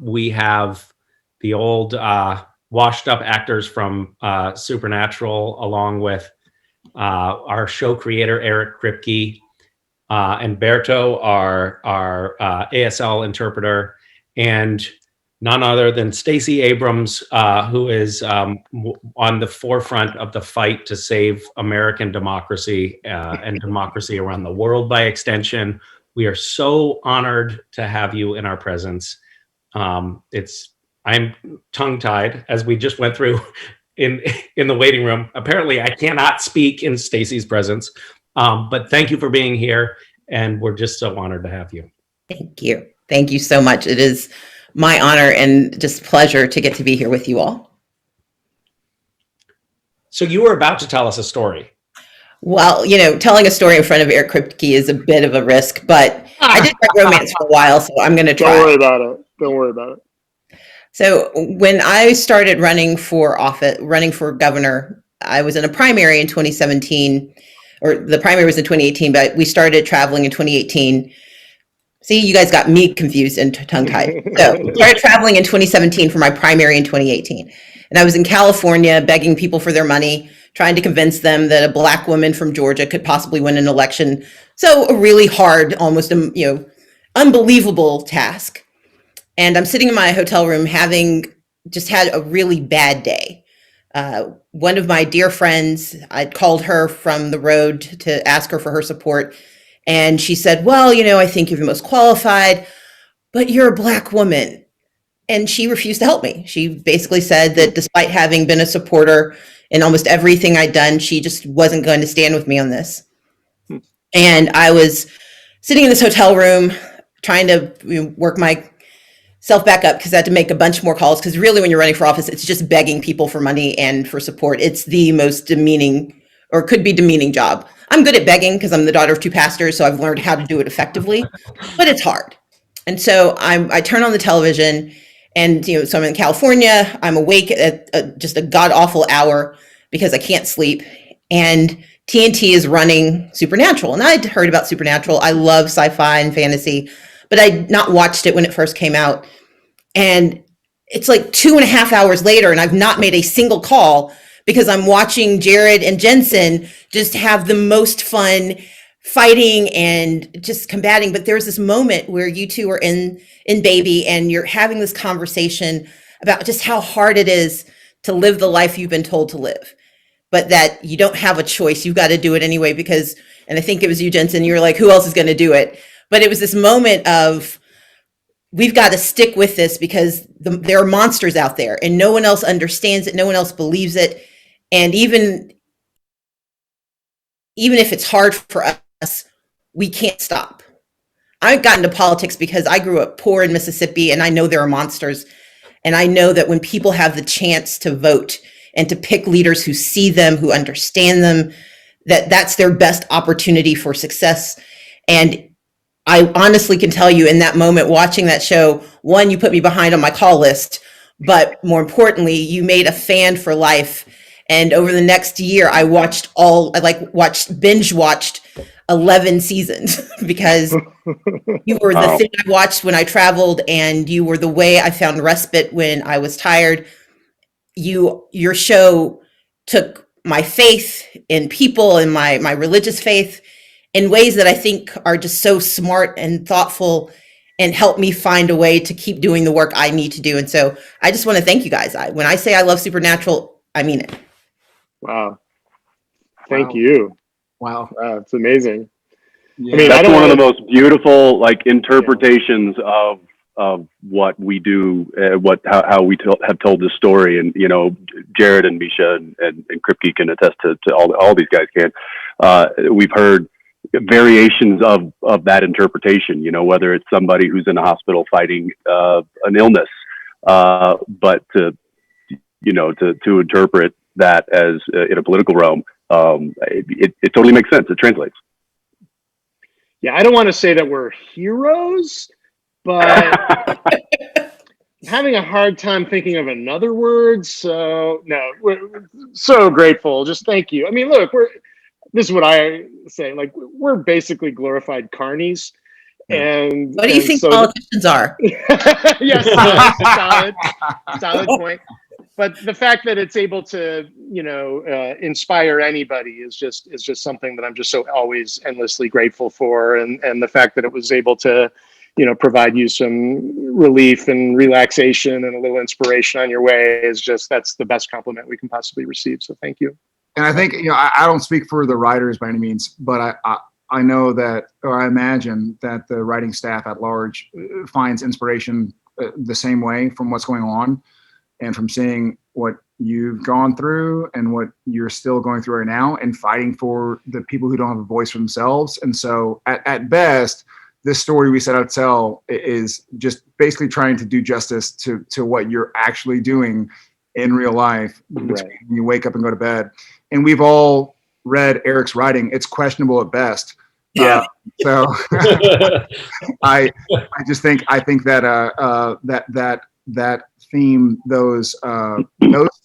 We have the old washed up actors from Supernatural, along with our show creator, Eric Kripke, and Berto, our ASL interpreter, and none other than Stacey Abrams, who is on the forefront of the fight to save American democracy and democracy around the world by extension. We are so honored to have you in our presence. I'm tongue-tied, as we just went through in the waiting room. Apparently, I cannot speak in Stacey's presence, but thank you for being here, and we're just so honored to have you. Thank you. Thank you so much. It is my honor and just pleasure to get to be here with you all. So you were about to tell us a story. Well, telling a story in front of Eric Kripke is a bit of a risk, but I did write romance for a while, so I'm going to try. Don't worry about it. So when I started running for governor, I was in a primary in 2017, or the primary was in 2018, but we started traveling in 2018. See, you guys got me confused and tongue-tied. So I started traveling in 2017 for my primary in 2018. And I was in California begging people for their money, trying to convince them that a Black woman from Georgia could possibly win an election. So a really hard, almost, unbelievable task. And I'm sitting in my hotel room having just had a really bad day. One of my dear friends, I'd called her from the road to ask her for her support. And she said, well, I think you're the most qualified, but you're a Black woman. And she refused to help me. She basically said that despite having been a supporter in almost everything I'd done, she just wasn't going to stand with me on this. And I was sitting in this hotel room trying to work myself back up because I had to make a bunch more calls. Because really, when you're running for office, it's just begging people for money and for support. It's the most demeaning, or could be demeaning, job. I'm good at begging because I'm the daughter of two pastors, so I've learned how to do it effectively, but it's hard. And so I turn on the television, and so I'm in California. I'm awake at just a god awful hour because I can't sleep, and TNT is running Supernatural, and I'd heard about Supernatural. I love sci-fi and fantasy, but I'd not watched it when it first came out. And it's like 2.5 hours later, and I've not made a single call because I'm watching Jared and Jensen just have the most fun fighting and just combating. But there's this moment where you two are in Baby, and you're having this conversation about just how hard it is to live the life you've been told to live, but that you don't have a choice. You've got to do it anyway because, and I think it was you, Jensen, you were like, who else is going to do it? But it was this moment of, we've got to stick with this because there are monsters out there and no one else understands it. No one else believes it. And even if it's hard for us, we can't stop. I got into politics because I grew up poor in Mississippi, and I know there are monsters. And I know that when people have the chance to vote and to pick leaders who see them, who understand them, that's their best opportunity for success. And I honestly can tell you in that moment, watching that show, one, you put me behind on my call list, but more importantly, you made a fan for life. And over the next year, I binge watched 11 seasons because you were the thing I watched when I traveled, and you were the way I found respite when I was tired. Your show took my faith in people and my religious faith in ways that I think are just so smart and thoughtful and help me find a way to keep doing the work I need to do. And so I just want to thank you guys. When I say I love Supernatural, I mean it. Wow. Thank you. Wow. It's amazing. Yeah. I mean, that's one of the most beautiful interpretations of what we do, how we have told this story. And, Jared and Misha and Kripke can attest to all these guys can. We've heard variations of that interpretation, whether it's somebody who's in a hospital fighting an illness, but to interpret that as in a political realm, it totally makes sense. It translates. Yeah, I don't want to say that we're heroes, but I'm having a hard time thinking of another word. So no, we're so grateful. Just thank you. I mean, look, this is what I say. We're basically glorified carnies, And What do you think so politicians are? yes, solid point. But the fact that it's able to, inspire anybody is just something that I'm just so always endlessly grateful for. And the fact that it was able to, provide you some relief and relaxation and a little inspiration on your way that's the best compliment we can possibly receive. So thank you. And I think, I don't speak for the writers by any means, but I know that, or I imagine that the writing staff at large finds inspiration the same way from what's going on and from seeing what you've gone through and what you're still going through right now and fighting for the people who don't have a voice for themselves. And so at best, this story we set out to tell is just basically trying to do justice to what you're actually doing in real life when you wake up and go to bed. And we've all read Eric's writing. It's questionable at best. Yeah. So I think that theme, those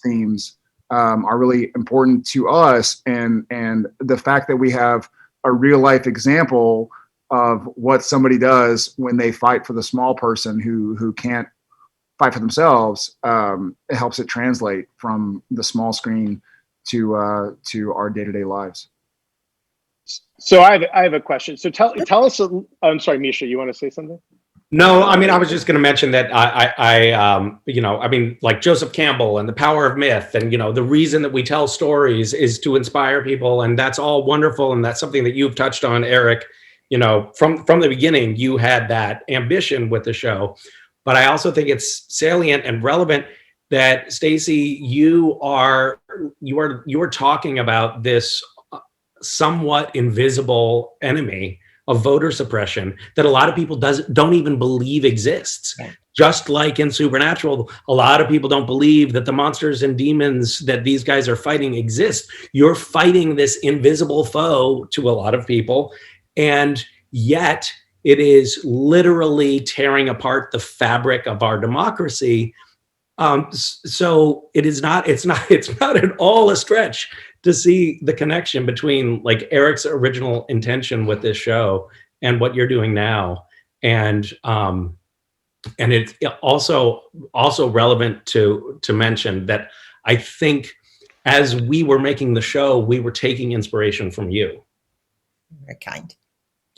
themes are really important to us, and the fact that we have a real life example of what somebody does when they fight for the small person who can't fight for themselves, it helps it translate from the small screen to our day-to-day lives. So I have a question. So tell us. I'm sorry, Misha, you want to say something? No, I mean, I was just going to mention that like Joseph Campbell and The Power of Myth, and the reason that we tell stories is to inspire people, and that's all wonderful, and that's something that you've touched on, Eric. From the beginning, you had that ambition with the show, but I also think it's salient and relevant that Stacey, you are talking about this somewhat invisible enemy of voter suppression that a lot of people don't even believe exists. Just like in Supernatural, a lot of people don't believe that the monsters and demons that these guys are fighting exist. You're fighting this invisible foe to a lot of people, and yet it is literally tearing apart the fabric of our democracy. So it's not at all a stretch to see the connection between like Eric's original intention with this show and what you're doing now. And it's also relevant to mention that I think as we were making the show, we were taking inspiration from you. Very kind.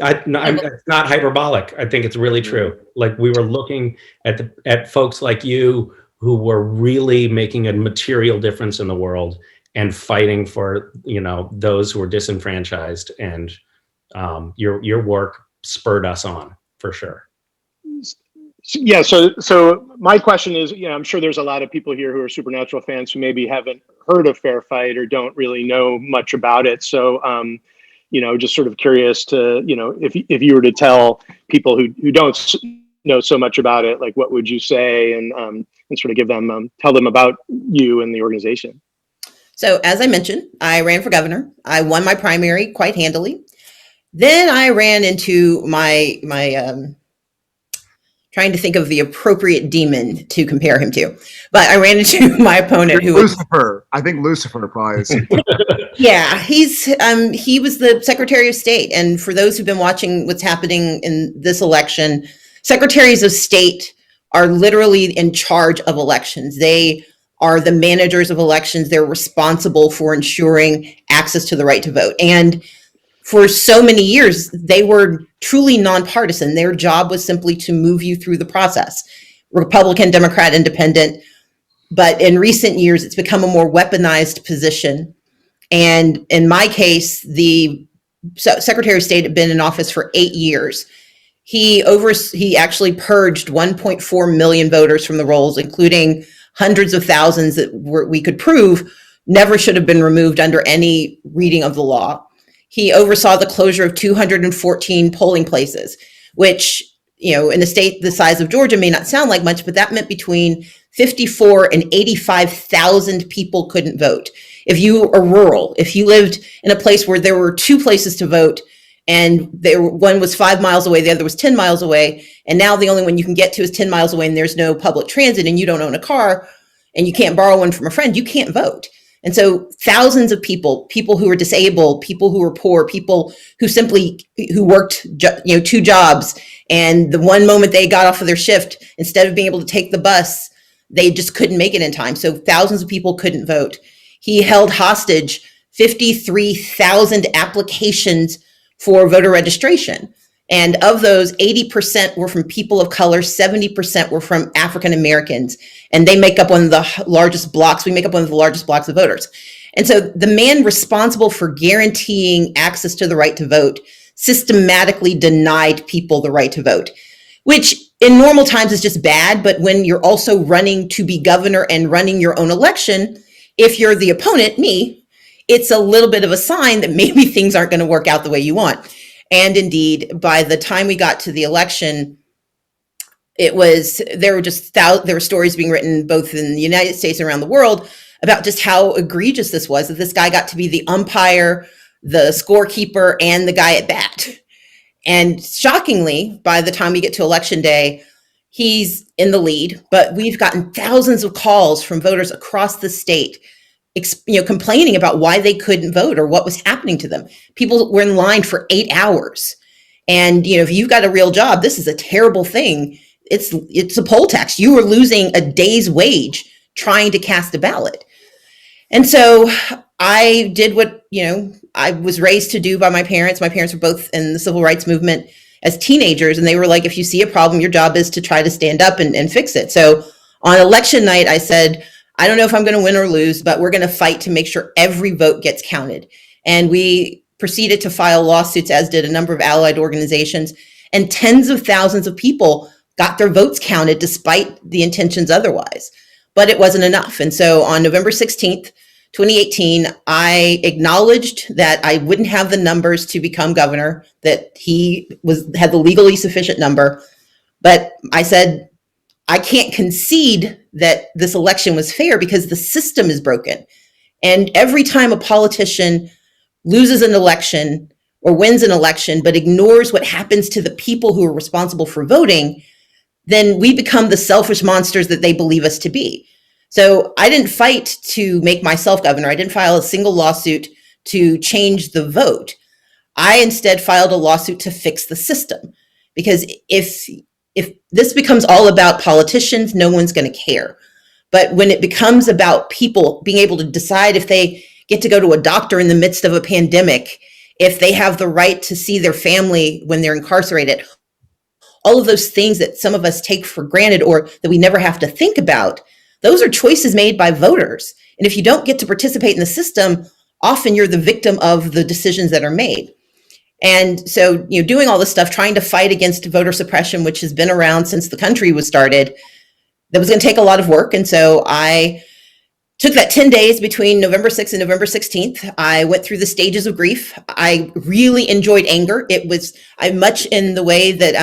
It's not hyperbolic. I think it's really true. Like we were looking at folks like you who were really making a material difference in the world and fighting for those who were disenfranchised, and your work spurred us on for sure. Yeah. So my question is, I'm sure there's a lot of people here who are Supernatural fans who maybe haven't heard of Fair Fight or don't really know much about it. So just sort of curious to if you were to tell people who don't know so much about it, like what would you say, and sort of give them tell them about you and the organization. So as I mentioned, I ran for governor. I won my primary quite handily. Then I ran into my trying to think of the appropriate demon to compare him to, but I ran into my opponent who Lucifer. I think Lucifer probably is. Yeah, he was the Secretary of State, and for those who've been watching what's happening in this election, secretaries of state are literally in charge of elections. They are the managers of elections. They're responsible for ensuring access to the right to vote. And for so many years, they were truly nonpartisan. Their job was simply to move you through the process, Republican, Democrat, Independent. But in recent years, it's become a more weaponized position. And in my case, the Secretary of State had been in office for 8 years. He actually purged 1.4 million voters from the rolls, including hundreds of thousands that we could prove never should have been removed under any reading of the law. He oversaw the closure of 214 polling places, which, in a state the size of Georgia may not sound like much, but that meant between 54 and 85,000 people couldn't vote. If you are rural, if you lived in a place where there were 2 places to vote, and one was 5 miles away, the other was 10 miles away, and now the only one you can get to is 10 miles away, and there's no public transit, and you don't own a car, and you can't borrow one from a friend, you can't vote. And so thousands of people who were disabled, people who were poor, people who worked 2 jobs And the one moment they got off of their shift, instead of being able to take the bus, they just couldn't make it in time. So thousands of people couldn't vote. He held hostage 53,000 applications for voter registration. And of those, 80% were from people of color, 70% were from African Americans. And they make up one of the largest blocks. We make up one of the largest blocks of voters. And so the man responsible for guaranteeing access to the right to vote systematically denied people the right to vote, which in normal times is just bad. But when you're also running to be governor and running your own election, if you're the opponent, me, it's a little bit of a sign that maybe things aren't going to work out the way you want. And indeed, by the time we got to the election, there were stories being written both in the United States and around the world about just how egregious this was, that this guy got to be the umpire, the scorekeeper, and the guy at bat. And shockingly, by the time we get to election day, he's in the lead, but we've gotten thousands of calls from voters across the state, complaining about why they couldn't vote or what was happening to them. People were in line for 8 hours. And, if you've got a real job, this is a terrible thing. It's a poll tax. You are losing a day's wage trying to cast a ballot. And so I did what, I was raised to do by my parents. My parents were both in the civil rights movement as teenagers. And they were like, if you see a problem, your job is to try to stand up and fix it. So on election night, I said, I don't know if I'm going to win or lose, but we're going to fight to make sure every vote gets counted. And we proceeded to file lawsuits, as did a number of allied organizations. And tens of thousands of people got their votes counted despite the intentions otherwise. But it wasn't enough. And so on November 16th, 2018, I acknowledged that I wouldn't have the numbers to become governor, that he had the legally sufficient number. But I said, I can't concede that this election was fair because the system is broken. And every time a politician loses an election or wins an election, but ignores what happens to the people who are responsible for voting, then we become the selfish monsters that they believe us to be. So I didn't fight to make myself governor. I didn't file a single lawsuit to change the vote. I instead filed a lawsuit to fix the system. Because if this becomes all about politicians, no one's going to care. But when it becomes about people being able to decide if they get to go to a doctor in the midst of a pandemic, if they have the right to see their family when they're incarcerated, all of those things that some of us take for granted or that we never have to think about, those are choices made by voters. And if you don't get to participate in the system, often you're the victim of the decisions that are made. And so, doing all this stuff, trying to fight against voter suppression, which has been around since the country was started, that was going to take a lot of work. And so I took that 10 days between November 6th and November 16th. I went through the stages of grief. I really enjoyed anger. I'm much in the way that,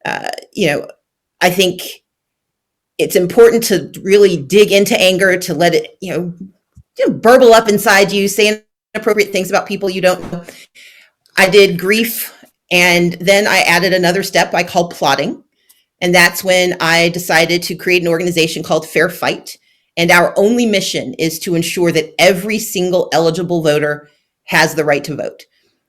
I think it's important to really dig into anger, to let it, burble up inside you, say inappropriate things about people you don't know. I did grief, and then I added another step I call plotting. And that's when I decided to create an organization called Fair Fight. And our only mission is to ensure that every single eligible voter has the right to vote.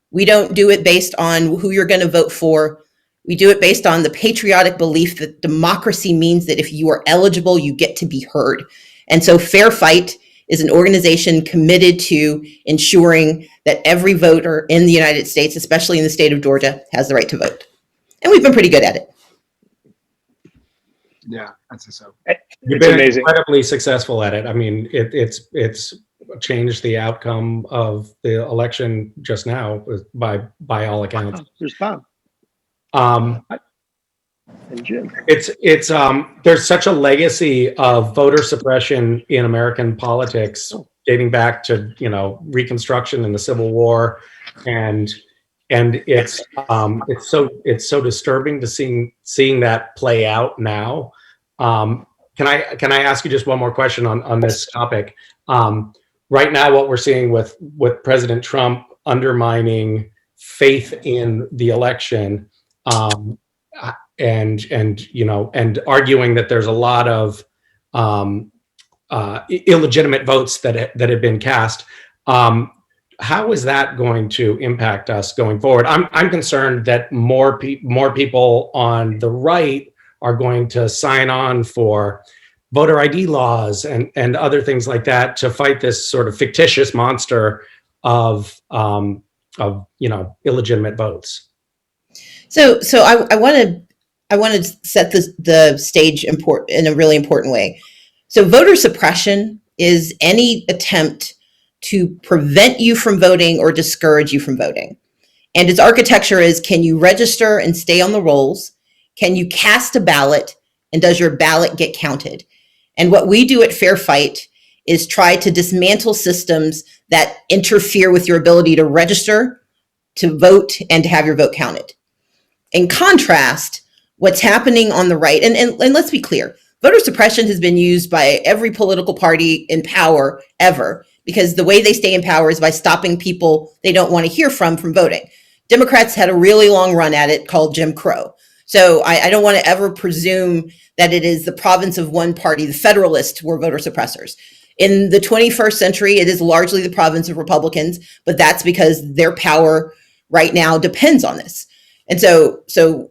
We don't do it based on who you're going to vote for. We do it based on the patriotic belief that democracy means that if you are eligible, you get to be heard. And so Fair Fight is an organization committed to ensuring that every voter in the United States, especially in the state of Georgia, has the right to vote. And we've been pretty good at it. Yeah, I'd say so. You've been amazing. Incredibly successful at it. I mean, it's changed the outcome of the election just now by all accounts. There's Bob. And Jim. It's there's such a legacy of voter suppression in American politics dating back to Reconstruction and the Civil War, and it's so disturbing to seeing that play out now. Can I ask you just one more question on this topic? Right now, what we're seeing with President Trump undermining faith in the election, and arguing that there's a lot of illegitimate votes that have been cast. how is that going to impact us going forward? I'm concerned that more people on the right are going to sign on for voter ID laws and other things like that to fight this sort of fictitious monster of illegitimate votes. So I want to set the stage in a really important way. So voter suppression is any attempt to prevent you from voting or discourage you from voting. And its architecture is, can you register and stay on the rolls? Can you cast a ballot? And does your ballot get counted? And what we do at Fair Fight is try to dismantle systems that interfere with your ability to register, to vote, and to have your vote counted. In contrast, what's happening on the right, and let's be clear, voter suppression has been used by every political party in power ever, because the way they stay in power is by stopping people they don't want to hear from voting. Democrats had a really long run at it called Jim Crow. So I don't want to ever presume that it is the province of one party. The Federalists were voter suppressors. In the 21st century, it is largely the province of Republicans, but that's because their power right now depends on this. And so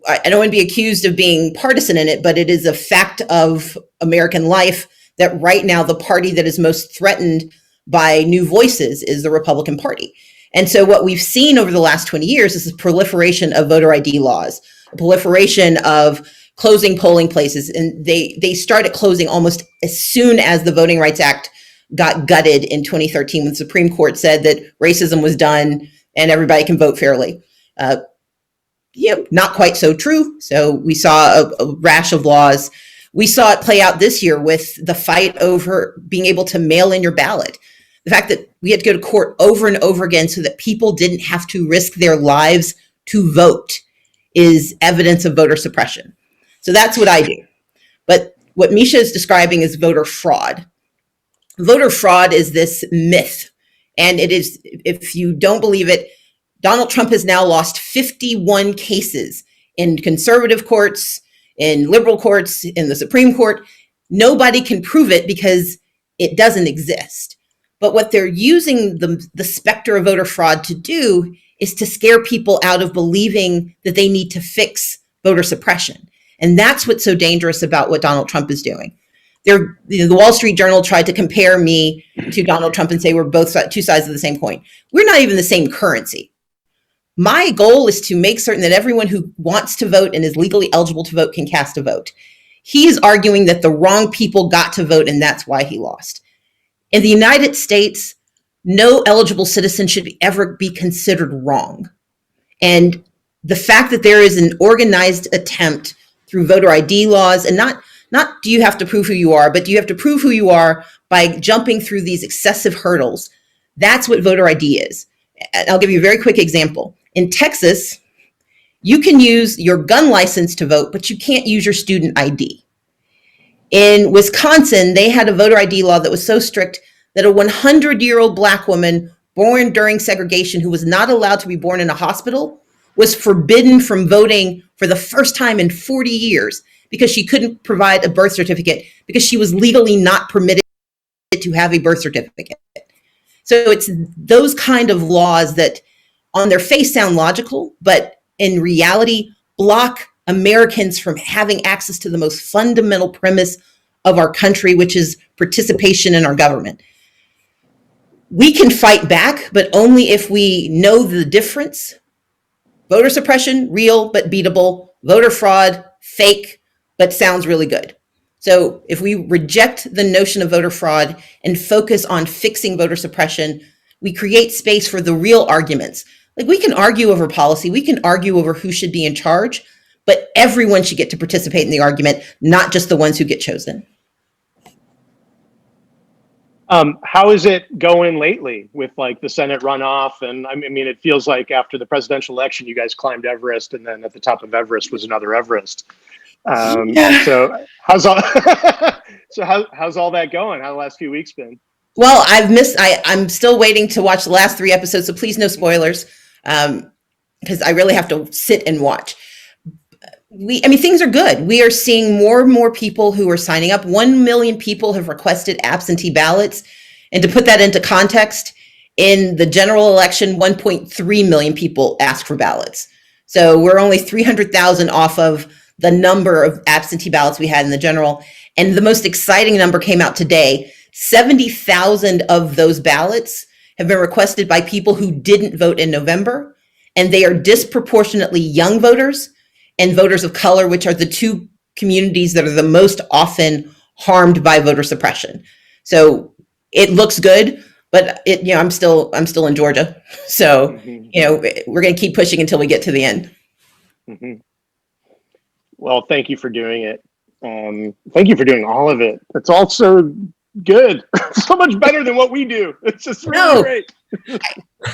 I don't want to be accused of being partisan in it, but it is a fact of American life that right now the party that is most threatened by new voices is the Republican Party. And so what we've seen over the last 20 years is the proliferation of voter ID laws, a proliferation of closing polling places. And they started closing almost as soon as the Voting Rights Act got gutted in 2013, when the Supreme Court said that racism was done and everybody can vote fairly. Not quite so true. So we saw a rash of laws. We saw it play out this year with the fight over being able to mail in your ballot. The fact that we had to go to court over and over again so that people didn't have to risk their lives to vote is evidence of voter suppression. So that's what I do. But what Misha is describing is voter fraud. Voter fraud is this myth. And it is, if you don't believe it, Donald Trump has now lost 51 cases in conservative courts, in liberal courts, in the Supreme Court. Nobody can prove it because it doesn't exist. But what they're using the specter of voter fraud to do is to scare people out of believing that they need to fix voter suppression. And that's what's so dangerous about what Donald Trump is doing. The Wall Street Journal tried to compare me to Donald Trump and say we're both two sides of the same coin. We're not even the same currency. My goal is to make certain that everyone who wants to vote and is legally eligible to vote can cast a vote. He is arguing that the wrong people got to vote and that's why he lost. In the United States, no eligible citizen should ever be considered wrong. And the fact that there is an organized attempt through voter ID laws, and not do you have to prove who you are, but do you have to prove who you are by jumping through these excessive hurdles? That's what voter ID is. And I'll give you a very quick example. In Texas, you can use your gun license to vote, but you can't use your student ID. In Wisconsin, they had a voter ID law that was so strict that a 100-year-old Black woman born during segregation who was not allowed to be born in a hospital was forbidden from voting for the first time in 40 years because she couldn't provide a birth certificate because she was legally not permitted to have a birth certificate. So it's those kind of laws that on their face sound logical, but in reality block Americans from having access to the most fundamental premise of our country, which is participation in our government. We can fight back, but only if we know the difference. Voter suppression, real but beatable. Voter fraud, fake, but sounds really good. So if we reject the notion of voter fraud and focus on fixing voter suppression, we create space for the real arguments. Like, we can argue over policy, we can argue over who should be in charge, but everyone should get to participate in the argument, not just the ones who get chosen. How is it going lately with like the Senate runoff? And I mean, it feels like after the presidential election, you guys climbed Everest, and then at the top of Everest was another Everest. So how's all how's all that going? How the last few weeks been? Well, I'm still waiting to watch the last 3 episodes, so please no spoilers, because I really have to sit and watch. Things are good. We are seeing more and more people who are signing up. 1 million people have requested absentee ballots. And to put that into context, In the general election, 1.3 million people asked for ballots. So we're only 300,000 off of the number of absentee ballots we had in the general. And the most exciting number came out today. 70,000 of those ballots have been requested by people who didn't vote in November. And they are disproportionately young voters and voters of color, which are the two communities that are the most often harmed by voter suppression. So it looks good, but I'm still in Georgia. So, we're going to keep pushing until we get to the end. Mm-hmm. Well, thank you for doing it. Thank you for doing all of it. It's all so good. So much better than what we do. It's just really great.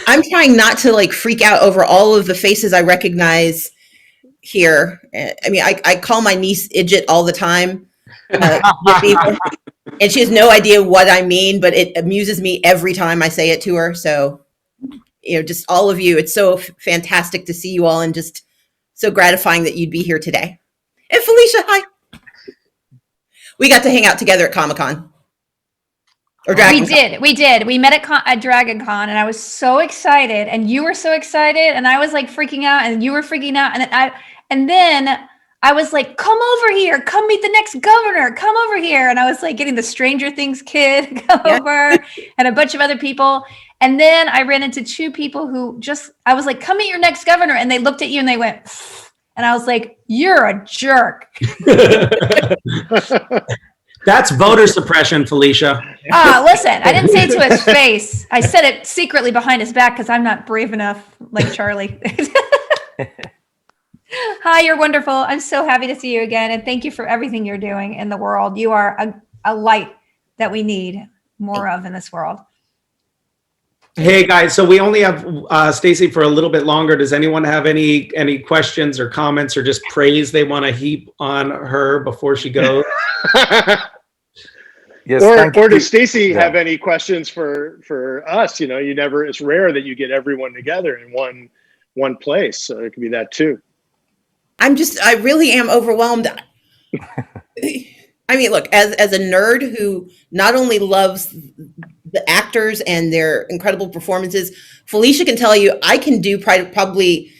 I'm trying not to like freak out over all of the faces I recognize here. I mean, I call my niece Idjit all the time. And she has no idea what I mean, but it amuses me every time I say it to her. So, just all of you, it's so fantastic to see you all and just so gratifying that you'd be here today. And Felicia, hi. We got to hang out together at Comic-Con. We did. We met at Dragon Con, and I was so excited, and you were so excited, and I was like freaking out, and you were freaking out, and then I was like, come over here, come meet the next governor, come over here. And I was like getting the Stranger Things kid come over and a bunch of other people. And then I ran into two people who I was like, come meet your next governor. And they looked at you and they went, and I was like, you're a jerk. That's voter suppression, Felicia. Listen, I didn't say it to his face. I said it secretly behind his back because I'm not brave enough like Charlie. Hi, you're wonderful. I'm so happy to see you again. And thank you for everything you're doing in the world. You are a light that we need more of in this world. Hey guys, so we only have Stacy for a little bit longer. Does anyone have any questions or comments or just praise they want to heap on her before she goes? Yes, or does Stacy have any questions for us? It's rare that you get everyone together in one place. So it could be that too. I really am overwhelmed. I mean, look, as a nerd who not only loves the actors and their incredible performances, Felicia can tell you, I can do probably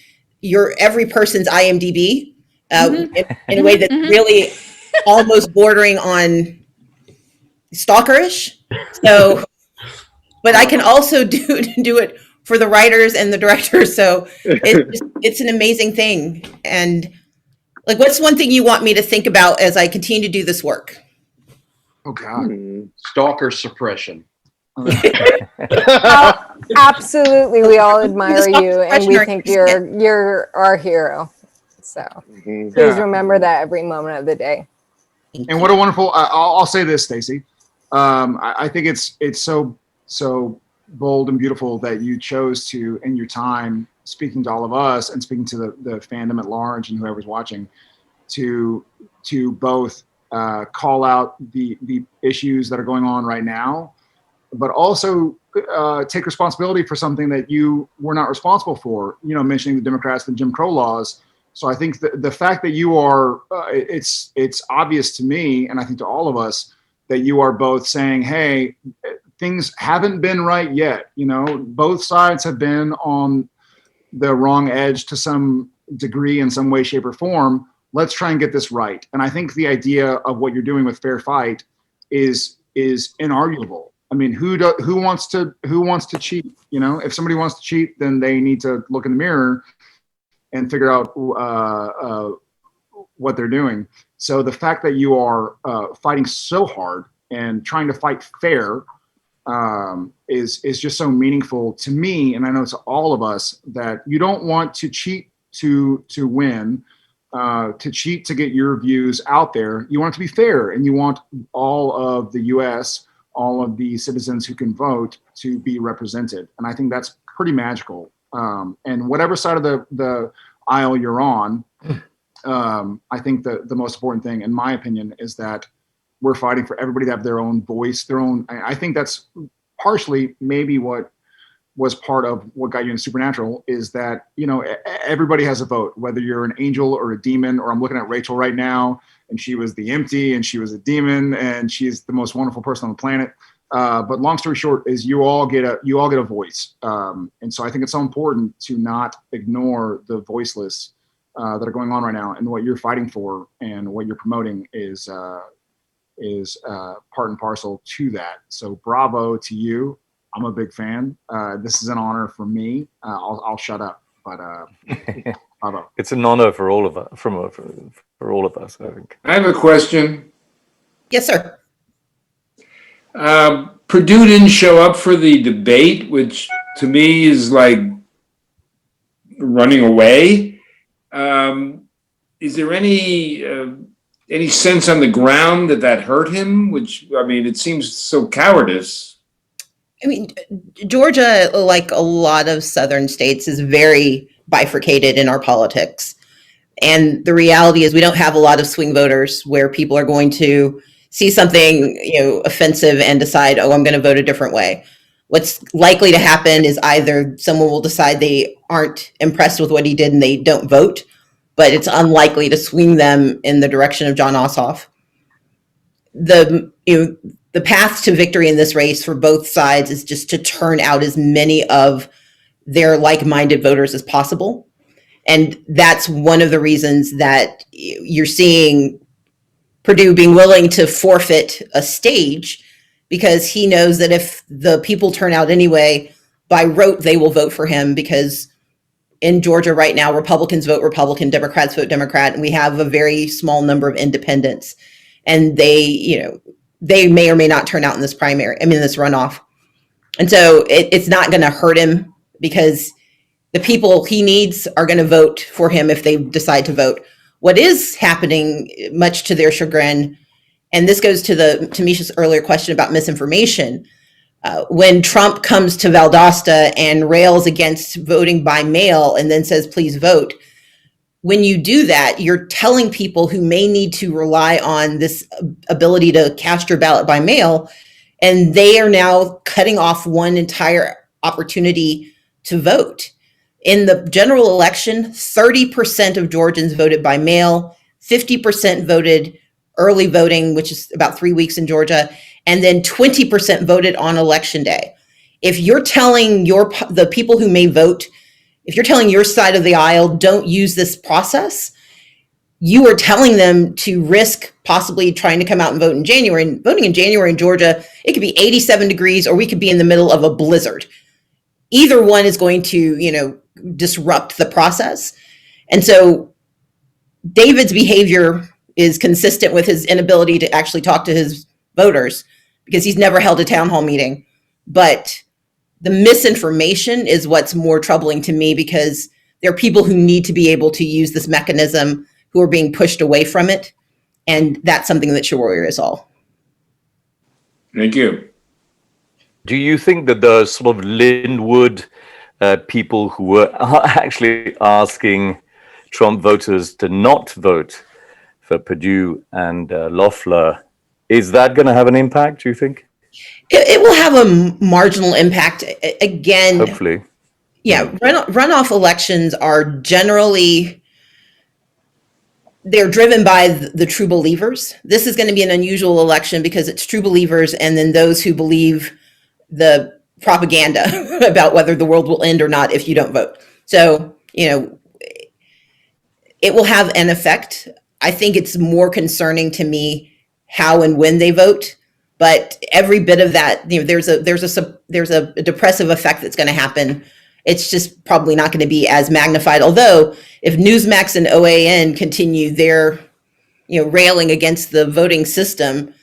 every person's IMDb in a way that's really almost bordering on stalkerish. So, but I can also do it for the writers and the directors. So it's an amazing thing. And like, what's one thing you want me to think about as I continue to do this work? Oh God. Stalker suppression. Absolutely. We all admire you and we think you're our hero. So please remember that every moment of the day. And what a wonderful, I'll say this, Stacy. I think it's so bold and beautiful that you chose to, in your time, speaking to all of us and speaking to the fandom at large and whoever's watching, to both call out the issues that are going on right now, but also take responsibility for something that you were not responsible for, mentioning the Democrats, the Jim Crow laws. So I think the fact that you are, it's obvious to me, and I think to all of us, that you are both saying, hey, things haven't been right yet. Both sides have been on the wrong edge to some degree in some way, shape, or form. Let's try and get this right. And I think the idea of what you're doing with Fair Fight is inarguable. I mean, who wants to cheat? If somebody wants to cheat, then they need to look in the mirror and figure out what they're doing. So the fact that you are fighting so hard and trying to fight fair is just so meaningful to me, and I know to all of us, that you don't want to cheat to win, to cheat to get your views out there. You want it to be fair, and you want all of the U.S., all of the citizens who can vote, to be represented. And I think that's pretty magical. And whatever side of the aisle you're on, I think the most important thing, in my opinion, is that we're fighting for everybody to have their own voice, their own. I think that's partially maybe what was part of what got you into Supernatural, is that, everybody has a vote, whether you're an angel or a demon. Or I'm looking at Rachel right now, and she was the empty, and she was a demon, and she's the most wonderful person on the planet. But long story short is you all get a voice. And so I think it's so important to not ignore the voiceless that are going on right now, and what you're fighting for and what you're promoting is part and parcel to that. So bravo to you. I'm a big fan. This is an honor for me. I'll shut up, but bravo. It's an honor for all of us, for all of us, I think. I have a question. Yes, sir. Purdue didn't show up for the debate, which to me is like running away. Is there any sense on the ground that hurt him? Which, I mean, it seems so cowardice. I mean, Georgia, like a lot of southern states, is very bifurcated in our politics. And the reality is we don't have a lot of swing voters where people are going to see something, offensive and decide, oh, I'm going to vote a different way. What's likely to happen is either someone will decide they aren't impressed with what he did and they don't vote, but it's unlikely to swing them in the direction of Jon Ossoff. The path to victory in this race for both sides is just to turn out as many of their like-minded voters as possible. And that's one of the reasons that you're seeing Purdue being willing to forfeit a stage, because he knows that if the people turn out anyway, by rote, they will vote for him, because in Georgia right now, Republicans vote Republican, Democrats vote Democrat, and we have a very small number of independents. And they may or may not turn out in this this runoff. And so it's not going to hurt him, because the people he needs are going to vote for him if they decide to vote. What is happening, much to their chagrin, and this goes to Misha's earlier question about misinformation, when Trump comes to Valdosta and rails against voting by mail and then says, please vote, when you do that, you're telling people who may need to rely on this ability to cast your ballot by mail, and they are now cutting off one entire opportunity to vote. In the general election, 30% of Georgians voted by mail, 50% voted early voting, which is about 3 weeks in Georgia, and then 20% voted on election day. If you're telling the people who may vote, if you're telling your side of the aisle, don't use this process, you are telling them to risk possibly trying to come out and vote in January. And voting in January in Georgia, it could be 87 degrees, or we could be in the middle of a blizzard. Either one is going to, disrupt the process. And so David's behavior is consistent with his inability to actually talk to his voters, because he's never held a town hall meeting. But the misinformation is what's more troubling to me, because there are people who need to be able to use this mechanism who are being pushed away from it. And that's something that should worry us all. Thank you. Do you think that the sort of Linwood people who were actually asking Trump voters to not vote for Purdue and Loeffler, is that going to have an impact, do you think? It will have a marginal impact. Again, hopefully. Yeah, runoff elections are generally, they're driven by the true believers. This is going to be an unusual election because it's true believers and then those who believe the propaganda about whether the world will end or not if you don't vote. So, it will have an effect. I think it's more concerning to me how and when they vote, but every bit of that, there's a depressive effect that's going to happen. It's just probably not going to be as magnified. Although if Newsmax and OAN continue their, railing against the voting system,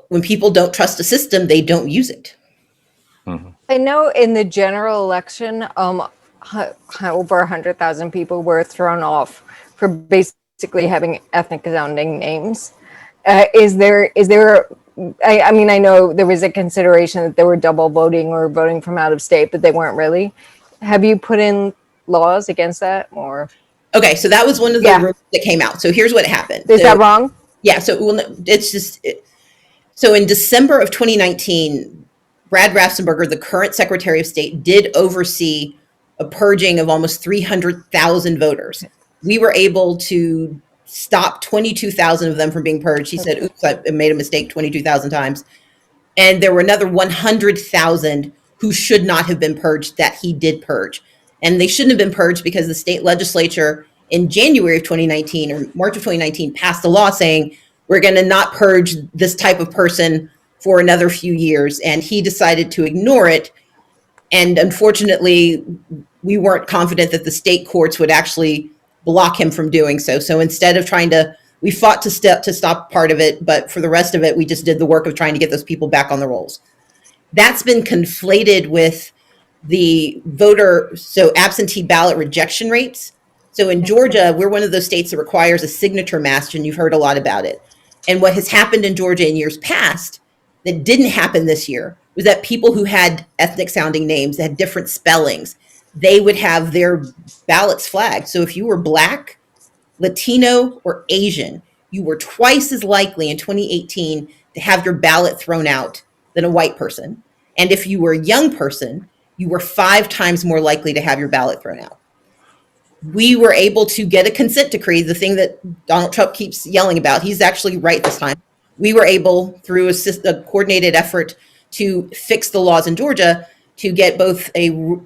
when people don't trust a system, they don't use it. Mm-hmm. I know in the general election, over 100,000 people were thrown off for basically having ethnic sounding names. Is there? I mean, I know there was a consideration that they were double voting or voting from out of state, but they weren't really. Have you put in laws against that, or? Okay, so that was one of the rumors that came out. So here's what happened. Is that wrong? Yeah. So it's just. So in December of 2019. Brad Raffensperger, the current Secretary of State, did oversee a purging of almost 300,000 voters. We were able to stop 22,000 of them from being purged. He said, oops, I made a mistake 22,000 times. And there were another 100,000 who should not have been purged that he did purge. And they shouldn't have been purged because the state legislature in January of 2019 or March of 2019 passed a law saying we're going to not purge this type of person for another few years. And he decided to ignore it. And unfortunately, we weren't confident that the state courts would actually block him from doing so. So instead of we fought to stop part of it, but for the rest of it, we just did the work of trying to get those people back on the rolls. That's been conflated with the absentee ballot rejection rates. So in Georgia, we're one of those states that requires a signature match, and you've heard a lot about it. And what has happened in Georgia in years past that didn't happen this year was that people who had ethnic sounding names that had different spellings, they would have their ballots flagged. So if you were Black, Latino, or Asian, you were twice as likely in 2018 to have your ballot thrown out than a white person. And if you were a young person, you were 5 times more likely to have your ballot thrown out. We were able to get a consent decree, the thing that Donald Trump keeps yelling about. He's actually right this time. We were able, through a coordinated effort to fix the laws in Georgia, to get both a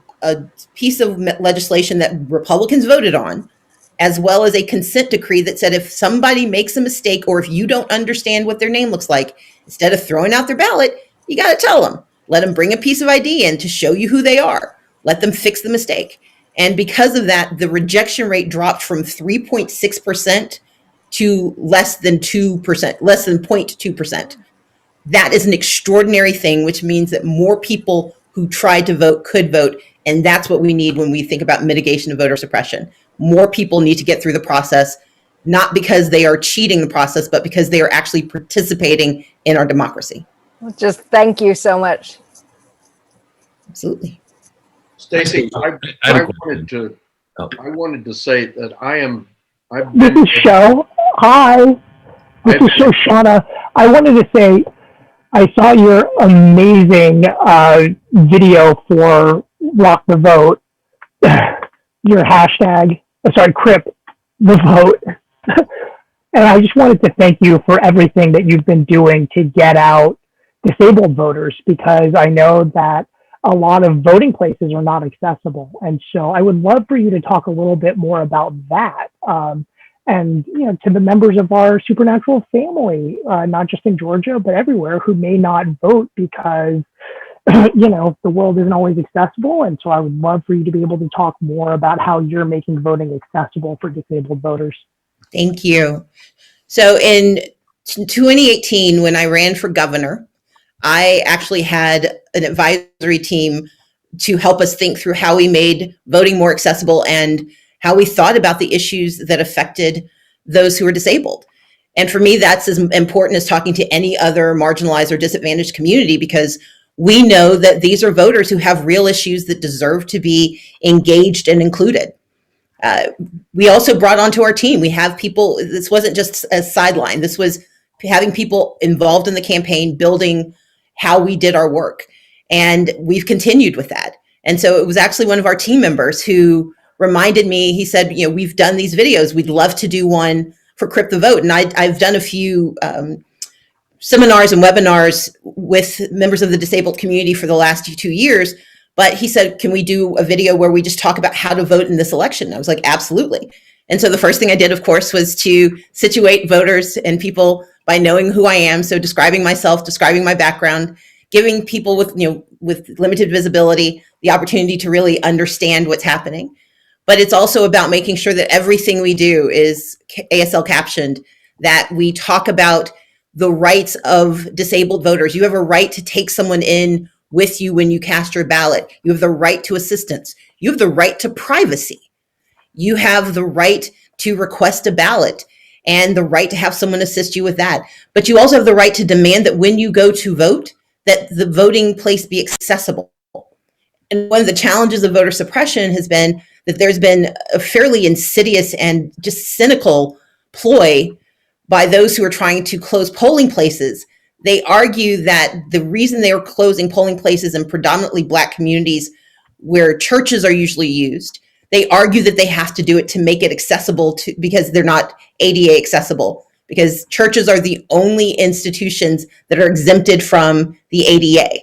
piece of legislation that Republicans voted on, as well as a consent decree that said if somebody makes a mistake or if you don't understand what their name looks like, instead of throwing out their ballot, you got to tell them. Let them bring a piece of ID in to show you who they are. Let them fix the mistake. And because of that, the rejection rate dropped from 3.6% to less than 2%, less than 0.2%. That is an extraordinary thing, which means that more people who tried to vote could vote. And that's what we need when we think about mitigation of voter suppression. More people need to get through the process, not because they are cheating the process, but because they are actually participating in our democracy. Just thank you so much. Absolutely. Stacey, I wanted to say that This is Show. Hi. This is Shoshana. I wanted to say I saw your amazing video for Rock the Vote. Your hashtag, Crip the Vote. And I just wanted to thank you for everything that you've been doing to get out disabled voters, because I know that a lot of voting places are not accessible. And so I would love for you to talk a little bit more about that. And, to the members of our Supernatural family, not just in Georgia, but everywhere, who may not vote because, the world isn't always accessible. And so I would love for you to be able to talk more about how you're making voting accessible for disabled voters. Thank you. So in 2018, when I ran for governor, I actually had an advisory team to help us think through how we made voting more accessible and how we thought about the issues that affected those who are disabled. And for me, that's as important as talking to any other marginalized or disadvantaged community, because we know that these are voters who have real issues that deserve to be engaged and included. We also brought onto our team, we have people, this wasn't just a sideline, this was having people involved in the campaign, building how we did our work. And we've continued with that. And so it was actually one of our team members who reminded me, he said, we've done these videos, we'd love to do one for Crip the Vote. And I've done a few seminars and webinars with members of the disabled community for the last 2 years. But he said, can we do a video where we just talk about how to vote in this election? I was like, absolutely. And so the first thing I did, of course, was to situate voters and people by knowing who I am. So describing myself, describing my background, giving people with limited visibility the opportunity to really understand what's happening. But it's also about making sure that everything we do is ASL captioned, that we talk about the rights of disabled voters. You have a right to take someone in with you when you cast your ballot. You have the right to assistance. You have the right to privacy. You have the right to request a ballot and the right to have someone assist you with that. But you also have the right to demand that when you go to vote, that the voting place be accessible. And one of the challenges of voter suppression has been that there's been a fairly insidious and just cynical ploy by those who are trying to close polling places. They argue that the reason they are closing polling places in predominantly Black communities where churches are usually used, they argue that they have to do it to make it accessible because they're not ADA accessible. because churches are the only institutions that are exempted from the ADA.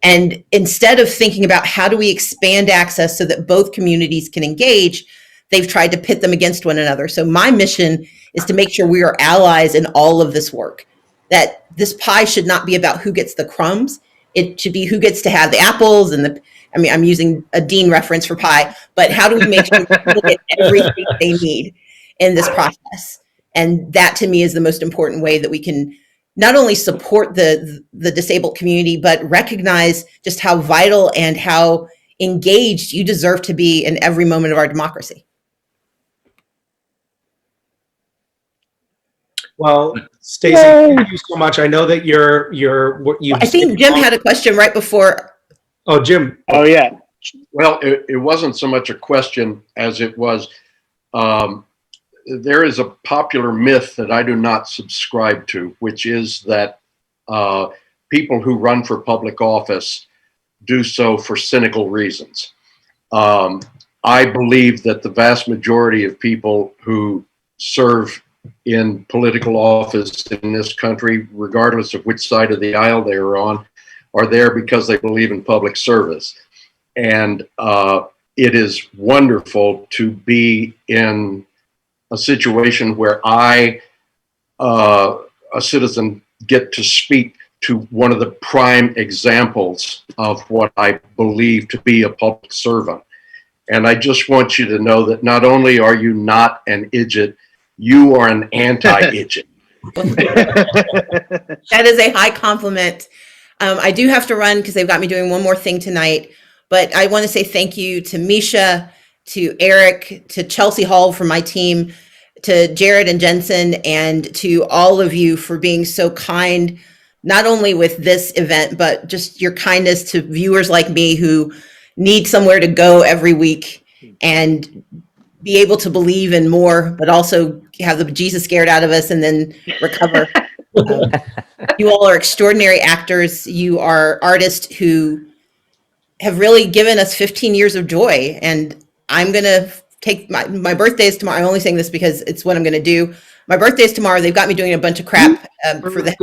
And instead of thinking about how do we expand access so that both communities can engage, they've tried to pit them against one another. So my mission is to make sure we are allies in all of this work, that this pie should not be about who gets the crumbs. It should be who gets to have the apples and I'm using a Dean reference for pie, but how do we make sure people get everything they need in this process? And that to me is the most important way that we can not only support the disabled community, but recognize just how vital and how engaged you deserve to be in every moment of our democracy. Well, Stacey, thank you so much. I know that I think Jim had a question right before. Oh, Jim. Oh, yeah. Well, it wasn't so much a question as it was, there is a popular myth that I do not subscribe to, which is that people who run for public office do so for cynical reasons. I believe that the vast majority of people who serve in political office in this country, regardless of which side of the aisle they are on, are there because they believe in public service. And it is wonderful to be in a situation where I, a citizen, get to speak to one of the prime examples of what I believe to be a public servant. And I just want you to know that not only are you not an idiot, you are an anti-idiot. That is a high compliment. I do have to run because they've got me doing one more thing tonight, but I want to say thank you to Misha, to Eric, to Chelsea Hall from my team, to Jared and Jensen, and to all of you for being so kind, not only with this event, but just your kindness to viewers like me who need somewhere to go every week and be able to believe in more, but also have the Jesus scared out of us and then recover. You all are extraordinary actors. You are artists who have really given us 15 years of joy. And I'm going to take my birthday is tomorrow. I'm only saying this because it's what I'm going to do. My birthday is tomorrow. They've got me doing a bunch of crap for the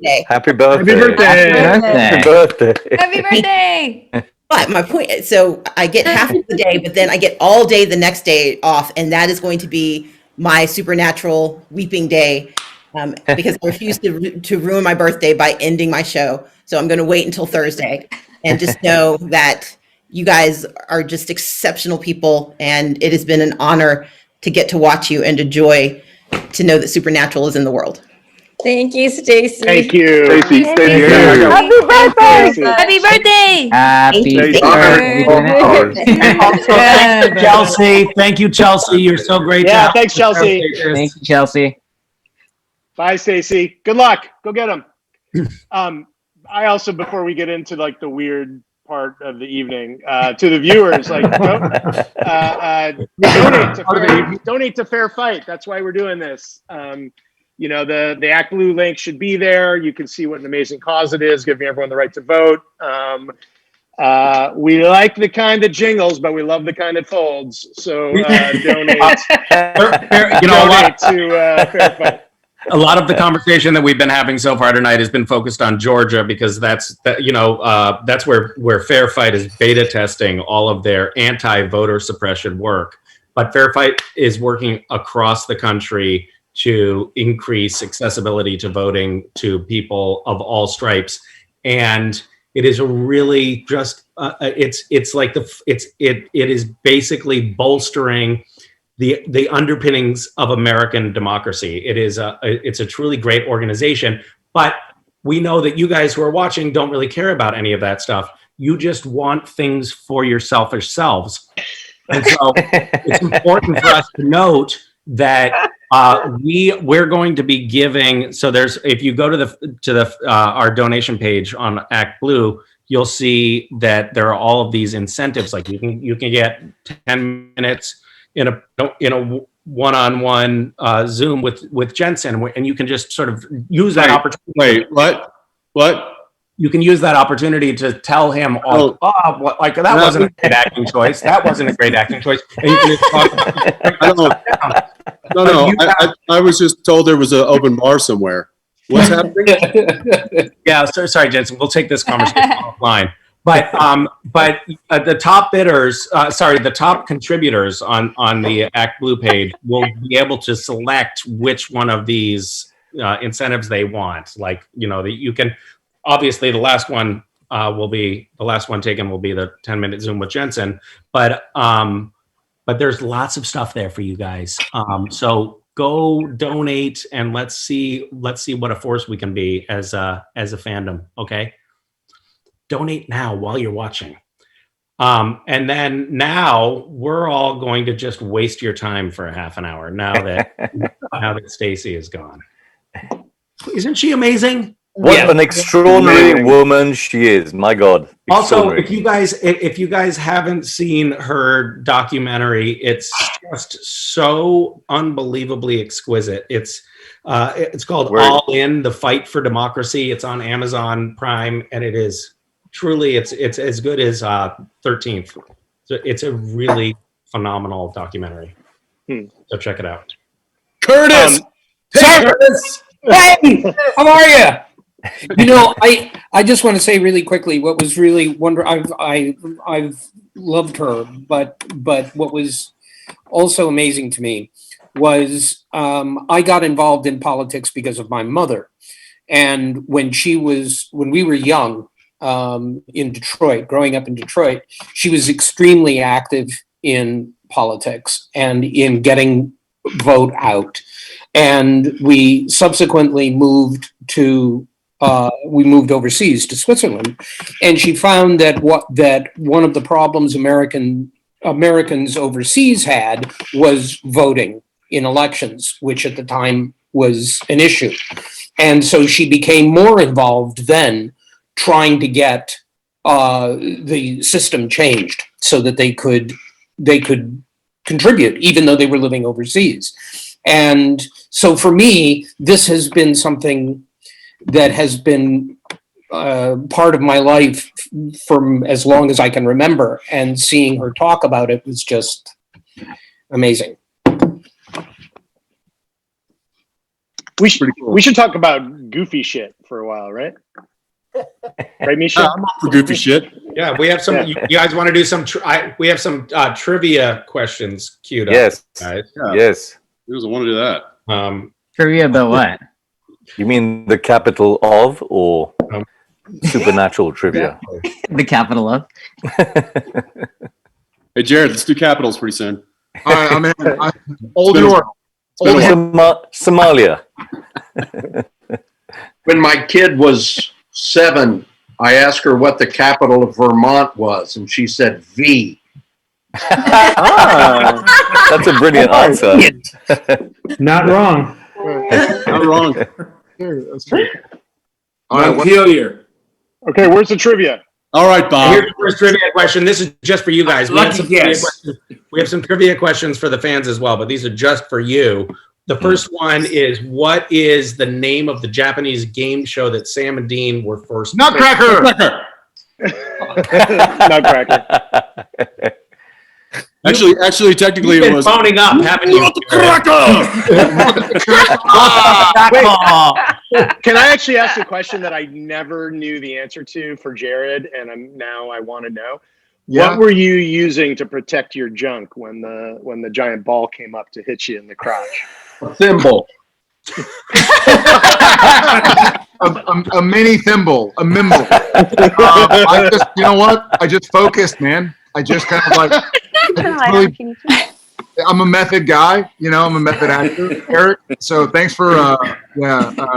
day. Happy birthday. Happy birthday. Happy birthday. Happy birthday. But my point is, so I get half of the day, but then I get all day the next day off. And that is going to be my supernatural weeping day because I refuse to ruin my birthday by ending my show. So I'm going to wait until Thursday and just know that you guys are just exceptional people. And it has been an honor to get to watch you and a joy to know that Supernatural is in the world. Thank you, Stacey. Thank you. Stacey, Happy birthday! Happy birthday. Happy birthday. And also, thank you, Chelsea. Thank you, Chelsea. You're so great. Yeah, thanks, Chelsea. Thank you, Chelsea. Bye, Stacey. Good luck. Go get them. I also, before we get into like the weird part of the evening, to the viewers, like donate to Fair Fight. That's why we're doing this. You know, the Act Blue link should be there. You can see what an amazing cause it is, giving everyone the right to vote. We like the kind that jingles, but we love the kind that folds. So donate. Donate to Fair Fight. A lot of the conversation that we've been having so far tonight has been focused on Georgia because that's where Fair Fight is beta testing all of their anti-voter suppression work. But Fair Fight is working across the country to increase accessibility to voting to people of all stripes, and it is really just it is basically bolstering the underpinnings of American democracy. It's a truly great organization, but we know that you guys who are watching don't really care about any of that stuff. You just want things for your selfish selves, and so it's important for us to note that we're going to be giving. So if you go to our donation page on Act Blue, you'll see that there are all of these incentives. Like you can get 10 minutes in a one-on-one Zoom with Jensen, and you can just sort of use that opportunity. Wait, what? you can use that opportunity to tell him, like that wasn't a great acting choice. That wasn't a great acting choice. And you can just talk No. I was just told there was an open bar somewhere. What's happening? Yeah, sorry, Jensen. We'll take this conversation offline. But the top bidders, the top contributors on the Act Blue page will be able to select which one of these incentives they want. Like, you can, obviously the last one taken will be the 10-minute Zoom with Jensen. But there's lots of stuff there for you guys. So go donate and let's see what a force we can be as a fandom. Okay. Donate now while you're watching. And then now we're all going to just waste your time for a half an hour now that Stacy is gone. Isn't she amazing? What an extraordinary woman she is. My God. Also, if you guys haven't seen her documentary, it's just so unbelievably exquisite. It's called All In: The Fight for Democracy. It's on Amazon Prime, and it is truly, it's as good as 13th. So it's a really phenomenal documentary. So check it out. Curtis! Hey, Curtis! Hey! How are you? I just want to say really quickly what was really wonderful. I've loved her, but what was also amazing to me was I got involved in politics because of my mother. And when we were young, in Detroit, growing up in Detroit, she was extremely active in politics and in getting vote out. And we subsequently moved overseas to Switzerland. And she found that one of the problems Americans overseas had was voting in elections, which at the time was an issue. And so she became more involved then, trying to get the system changed so that they could contribute, even though they were living overseas. And so for me, this has been something that has been part of my life from as long as I can remember. And seeing her talk about it was just amazing. We should talk about goofy shit for a while, right? Right, Misha? I'm up for goofy shit. Yeah, we have some. You guys want to do some? We have some trivia questions queued up. Yes, guys. Yeah. Yes. Who doesn't want to do that? Trivia about what? You mean the capital of or supernatural trivia? The capital of. Hey, Jared, let's do capitals pretty soon. All right, I'm in. Old York. Somalia. When my kid was 7, I asked her what the capital of Vermont was, and she said V. That's a brilliant answer. Not wrong. Not wrong. That's true. Montpelier. Okay, where's the trivia? All right, Bob. Here's the first trivia question. This is just for you guys. We have some trivia questions for the fans as well, but these are just for you. The first one is, what is the name of the Japanese game show that Sam and Dean were first? Nutcracker. Nutcracker. Actually, technically, You've it been was phoning up, haven't you? Can I actually ask a question that I never knew the answer to for Jared, and I want to know? Yeah. What were you using to protect your junk when the giant ball came up to hit you in the crotch? A thimble. a mini thimble, a mimble. You know what? I just focused, man. I just kind of like. I'm a method guy, I'm a method actor, Eric. So thanks for,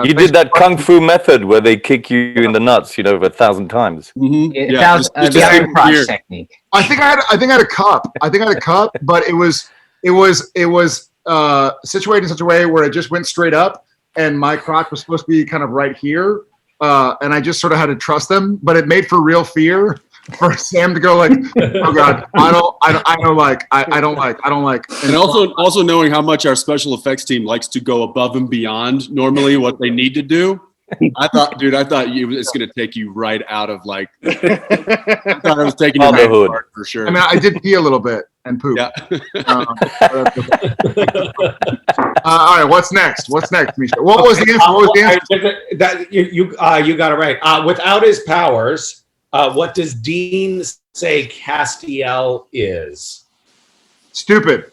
you did that kung fu method where they kick you in the nuts, 1,000 times. Mm-hmm. The iron cross technique. I think I had a cup. But it was situated in such a way where it just went straight up, and my crotch was supposed to be kind of right here, and I just sort of had to trust them. But it made for real fear for Sam to go like, "Oh God, I don't like." And also knowing how much our special effects team likes to go above and beyond normally what they need to do. I thought it's going to take you right out of like. I thought I was taking you right Motherhood. apart for sure. I mean, I did pee a little bit and poop. Yeah. All right, what's next? What's next, Misha? What was the answer? What was the answer? That you got it right. Without his powers, what does Dean say Castiel is? Stupid.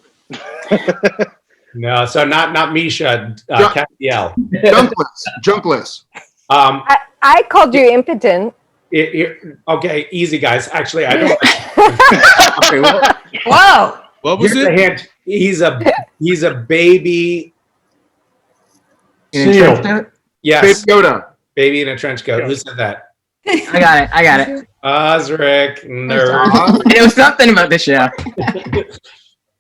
No, so not Misha. Castiel. Junkless. I called you impotent. Okay, easy guys. Actually, I don't. Okay, well, Whoa. What was here's it? a hint. He's a baby. In a trench coat? Yes. Baby Yoda. Baby in a trench coat. Who said that? I got it. Osric. Nerd. It was something about the show.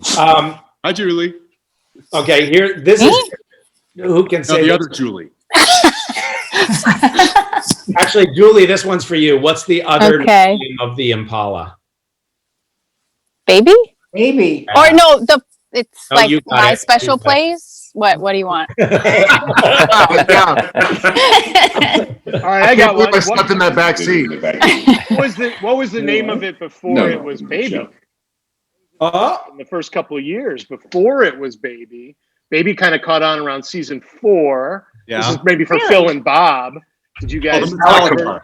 Hi, Julie. Okay, here. This is who can say the this? other Julie. Actually, Julie, this one's for you. What's the other Okay. name of the Impala? Baby? Baby. Or no, it's Oh, like you got my it. special You got it. place. What do you want? All right, I got one. I slept in that back seat. What was the name of it before it was Baby? In the first couple of years before it was Baby. Baby kind of caught on around season 4. Yeah. This is maybe for Phil and Bob. Did you guys? Metallica.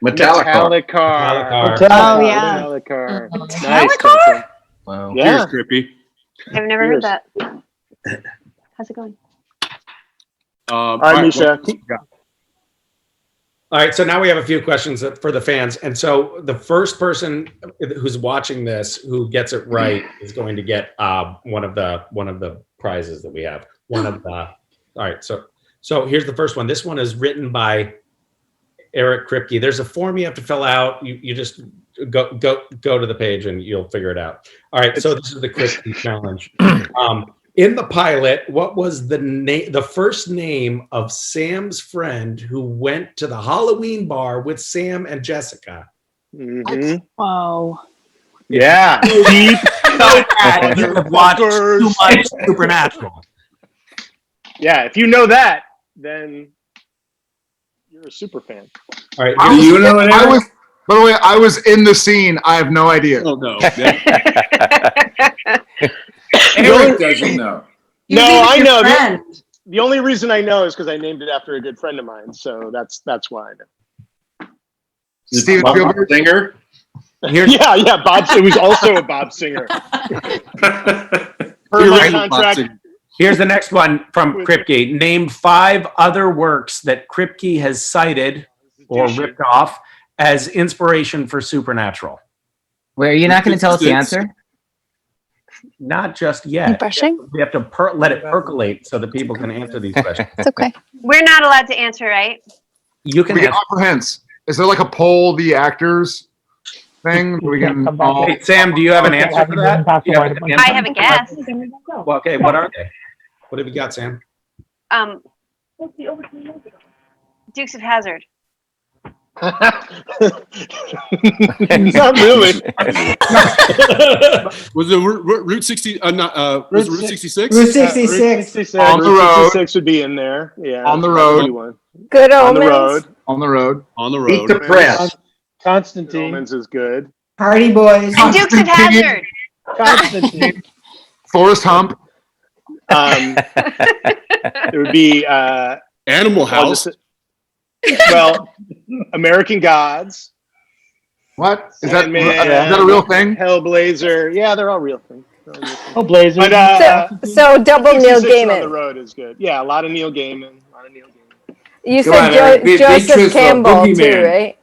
Oh, yeah. Metallica. Nice. Metallica? Wow. Yeah. Cheers, Crippy. I've never heard that. How's it going? All right, Misha. All right, so now we have a few questions for the fans, and so the first person who's watching this who gets it right is going to get one of the prizes that we have. All right, so here's the first one. This one is written by Eric Kripke. There's a form you have to fill out. You just go to the page and you'll figure it out. All right, so this is the Kripke challenge. In the pilot, what was the first name of Sam's friend who went to the Halloween bar with Sam and Jessica? Mm-hmm. Whoa. Yeah. You have watched too much Supernatural. Yeah, if you know that, then you're a super fan. All right. By the way, I was in the scene. I have no idea. Oh no. Eric doesn't know. No, I know. The only reason I know is because I named it after a good friend of mine. So that's why I know. Steven Bob Spielberg? Singer. Yeah, Bob. It was also a Bob Singer. Per my contract. Here's the next one from Kripke. Name 5 other works that Kripke has cited or ripped off as inspiration for Supernatural. Wait, are you not going to tell us the answer? Not just yet. Brushing? We have to let it percolate so that people can answer these questions. It's okay. We're not allowed to answer, right? You can We can answer. offer hints. Is there like a poll the actors thing? We can. Hey, Sam, do you have an answer for that? Do you have an answer? I have a guess. Well, okay, what are they? What have you got, Sam? Dukes of Hazzard. Not really. Was it Route 60? Was it Route 66? Route 66. On the road. 66 would be in there. Yeah. On the road. Good On the Omens. road. On the road. On the Beat road. the press. Constantine. Omens is good. Party Boys. And Dukes of Hazzard. Constantine. Forest Hump. It would be Animal House. Well, American Gods. What? Is that Sandman, a real thing? Hellblazer. Yeah, they're all real things. Hellblazer. But, So double Neil 66 on the Gaiman. road is good. Yeah, a lot of Neil Gaiman. You Come said on, Eric, be Joseph truthful. Campbell too, Boogeyman. right?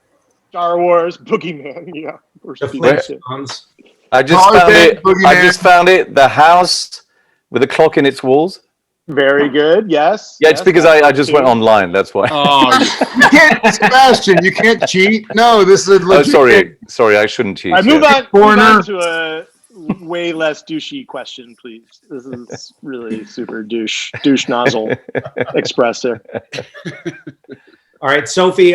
Star Wars, Boogeyman. Yeah. The Flintstones. I just Tarzan, found it. Boogeyman. I just found it. The house with a clock in its walls. Very good. Yes. Yeah, it's because I just went online. That's why. Oh, You can't, Sebastian. You can't cheat. No, this is Oh, legit. sorry. I shouldn't cheat. All right, move yeah. on to a way less douchey question, please. This is really super douche nozzle express there. All right, Sophie,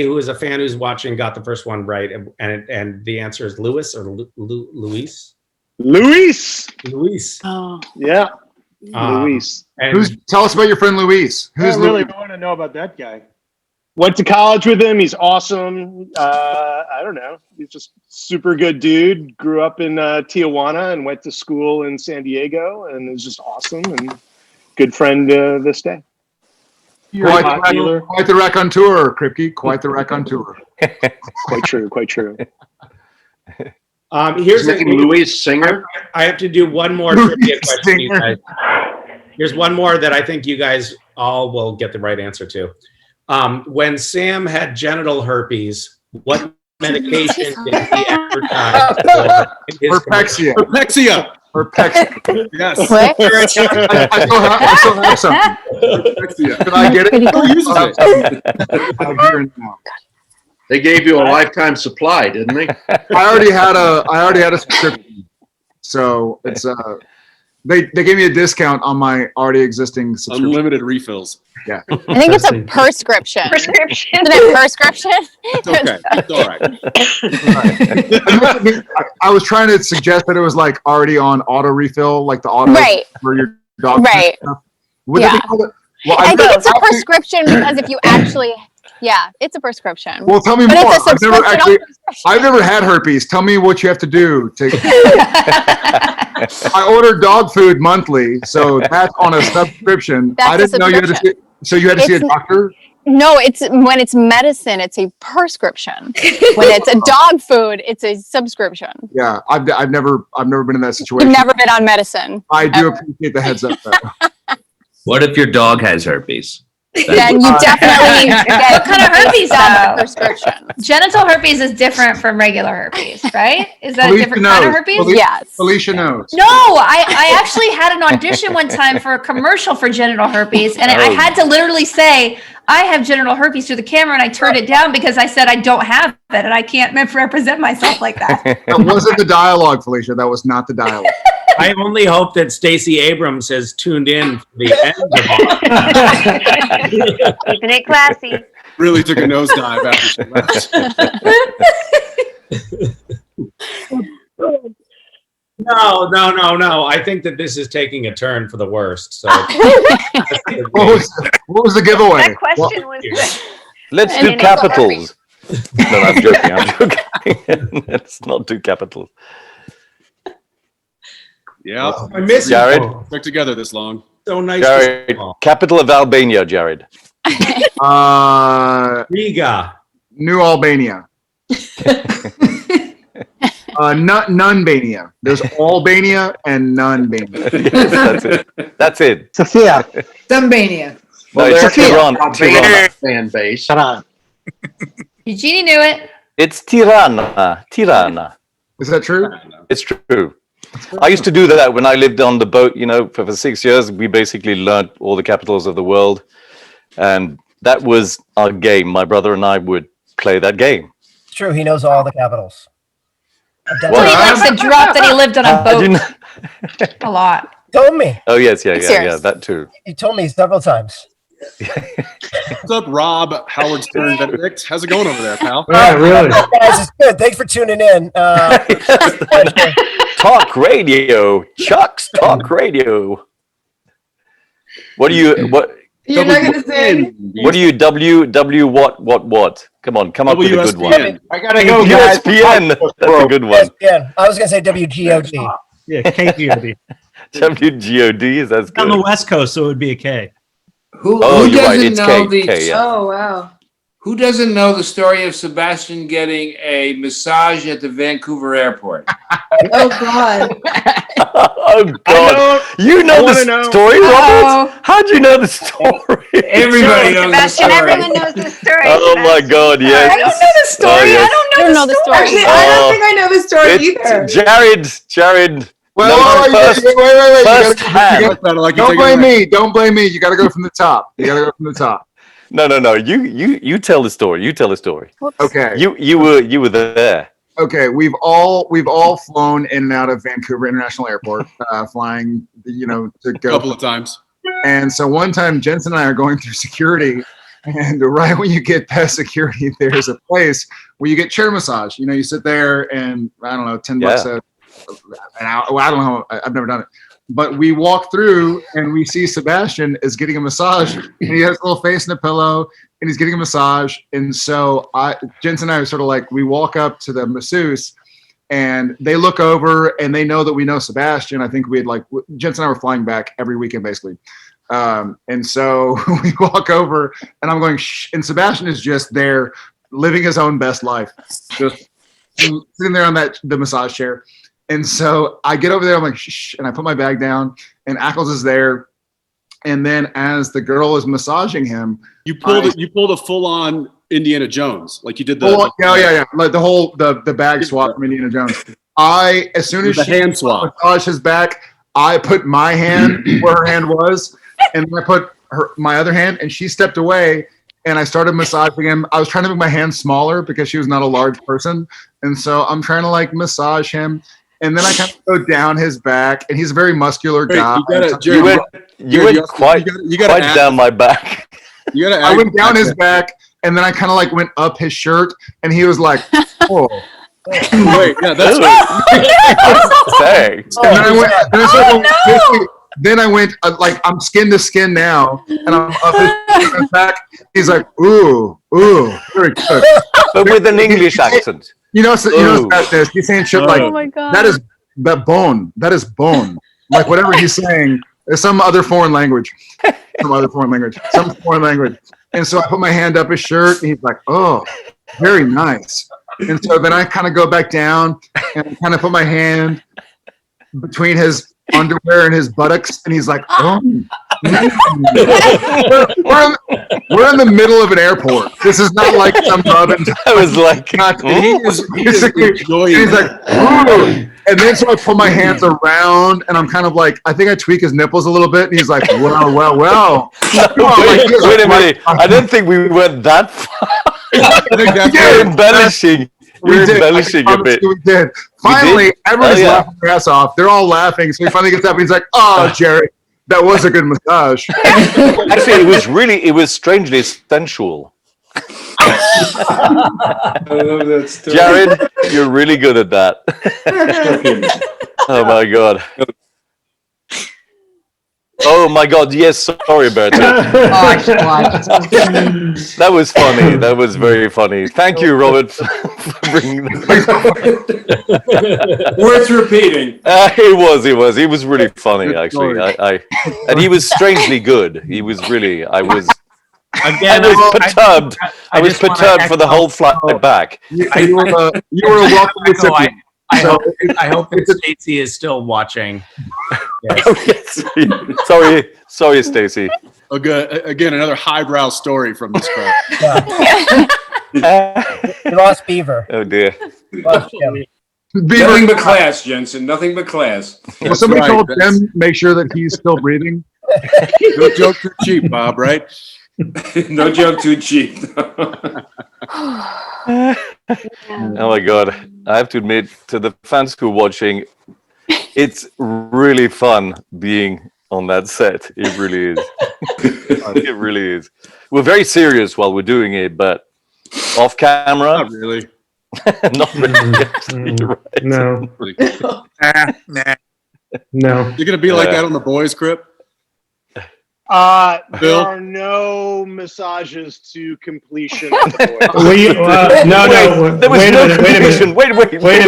who is a fan who's watching, got the first one right, and the answer is Louis or Luis. Luis. Oh. Yeah. Um, Luis. And Tell us about your friend Luis. I Who's don't really Luis? want to know about that guy. Went to college with him. He's awesome. I don't know. He's just super good dude. Grew up in Tijuana and went to school in San Diego, and is just awesome and good friend this day. Quite the raconteur, Kripke. Quite the raconteur. Quite true. Quite true. Here's Louise Singer. I have to do one more trivia question, you guys. Here's one more that I think you guys all will get the right answer to. When Sam had genital herpes, what medication did he advertise for? Herpexia. Herpexia. Yes. What? I still have something. Herpexia. Did I get it? I'm here now. They gave you a lifetime supply, didn't they? I already had a subscription, so it's they gave me a discount on my already existing subscription. Unlimited refills. Yeah. I think it's a prescription. Prescription. Isn't it prescription? It's okay. It's all right. I was trying to suggest that it was like already on auto refill, like the auto Right. for your dog. Right. What Yeah. do they call it? Well, I think it's a actually- prescription because if you actually, yeah, it's a prescription. Well, tell me But more. it's a I've never had herpes. Tell me what you have to do to. I order dog food monthly, so that's on a subscription. That's I a didn't know you had to. subscription. So you had to see a It's- doctor. No, it's when it's medicine, it's a prescription. When it's a dog food, it's a subscription. Yeah, I've never been in that situation. You've never been on medicine. I do ever. appreciate the heads up. Though. What if your dog has herpes? Then you definitely get What kind of herpes some though? prescription. Genital herpes is different from regular herpes, right? Is that a Felicia different kind of knows. herpes? Yes. Felicia knows. No, I actually had an audition one time for a commercial for genital herpes, and I had to literally say, I have genital herpes through the camera, and I turned it down because I said I don't have it, and I can't represent myself like that. That wasn't the dialogue, Felicia. That was not the dialogue. I only hope that Stacey Abrams has tuned in for the end of all. Keeping it classy. Really took a nosedive after she left. No. I think that this is taking a turn for the worst. So What was the giveaway? That question was. Let's And do it capitals. No, I'm joking. Let's not do capitals. Yeah. I miss you, Jared. Paul. Stuck together this long. So nice. Jared, to see you all. capital of Albania, Jared. Riga. New Albania. Nunbania. There's Albania and Nunbania. Yes, that's it. That's it. Sophia. Dumbania. No, it's Tirana. Tirana. Fan base. Eugenie knew it. It's Tirana. Tirana. Is that true? It's true. I used to do that when I lived on the boat, for 6 years. We basically learned all the capitals of the world. And that was our game. My brother and I would play that game. It's true. He knows all the capitals. So he likes to drop that he lived on a boat a lot. Told me. Oh, yes. Yeah, Serious. that too. He told me several times. What's up, Rob? Howard Stern Benedict. How's it going over there, pal? Yeah, really. Guys, it's good. Thanks for tuning in. Talk radio. Chuck's Talk Radio. What do you, You're not gonna say. what do you, what? Come on, come up with a good one. WSPN. I gotta go, guys. ESPN. That's a good one. Yeah, I was gonna say WGOG. Yeah, KGOD. WGOD, that's On the good. West Coast, so it would be a K. Who Oh, you're right. doesn't It's know K. the K, yeah. Oh wow. Who doesn't know the story of Sebastian getting a massage at the Vancouver airport? Oh god. Oh, God. You know the story, Robert? How'd you know the story? Everybody knows the Sebastian, story. everyone knows the story. Oh, my God, yes. I don't know the story. Oh, yes. I don't know the story. Actually, I don't think I know the story It's either. Jared. Well, knows wait. first You hand. gotta- Don't blame me. Don't blame me. You got to go from the top. You got to go from the top. No. You tell the story. You tell the story. Okay. You were there. Okay. We've all flown in and out of Vancouver International Airport, flying, to A go. couple of times. And so one time, Jensen and I are going through security, and right when you get past security, there's a place where you get chair massage. You sit there, and I don't know, $10 an hour. Well, I don't know. I've never done it. But we walk through, and we see Sebastian is getting a massage, and he has a little face in a pillow, and he's getting a massage. And so Jensen and I are sort of like, we walk up to the masseuse, and they look over and they know that we know Sebastian. I think we had Jensen and I were flying back every weekend basically. And so we walk over and I'm going, shh, and Sebastian is just there living his own best life, just sitting there on the massage chair. And so I get over there, I'm like, shh, and I put my bag down, and Ackles is there. And then as the girl is massaging him, you pulled a full on Indiana Jones, like you did the like the whole the bag swap from Indiana Jones. As soon as the she hand swap, massaged his back, I put my hand where her hand was, and then I put my other hand, and she stepped away, and I started massaging him. I was trying to make my hand smaller because she was not a large person, and so I'm trying to massage him. And then I kind of go down his back, and he's a very muscular guy. You went quite down my back. I went down his back, and then I kind of went up his shirt, and he was like, "Oh, wait, yeah, that's right." Then I went I'm skin to skin now, and I'm up his back. He's like, "Ooh, very good," but with an English accent. Sebastian, he's saying shit like, "Oh my God, that is bone. Like whatever he's saying, there's some foreign language. And so I put my hand up his shirt, and he's like, "Oh, very nice." And so then I kind of go back down and kind of put my hand between his underwear and his buttocks, and he's like, "Oh." We're in the middle of an airport. This is not like some pub. I was like, he's like, "Ooh." And then so I pull my hands around, and I'm kind of like, I think I tweak his nipples a little bit, and he's like, well. Wait a minute. I didn't think we went that far. You're embellishing. You're embellishing a bit. We did. Finally, everybody's laughing their ass off. They're all laughing. So he finally gets up, and he's like, "Oh, Jerry, that was a good massage." Actually, it was strangely sensual. I love that story. Jared, you're really good at that. Oh my God. Oh my God! Yes, sorry, Berto. That was funny. That was very funny. Thank you, Robert, for bringing that. Worth repeating. It was. He was really funny, actually. And he was strangely good. He was really. I was perturbed. I was perturbed for the whole flight back. You were a welcome recipient. I hope that Stacy is still watching. Yes. Sorry, Stacy. Again, another highbrow story from this crowd. You lost Beaver. Oh dear. Nothing but class, Jensen. Nothing but class. Well, somebody told Jim make sure that he's still breathing. No joke too cheap, Bob. Right? No joke too cheap. Oh my God. I have to admit, to the fans who are watching, it's really fun being on that set. It really is. It really is. We're very serious while we're doing it, but off camera. Not really. Not really. You're right. No. Nah. No. You're going to be like that on The Boys, Crip? There are no massages to completion. No. Wait a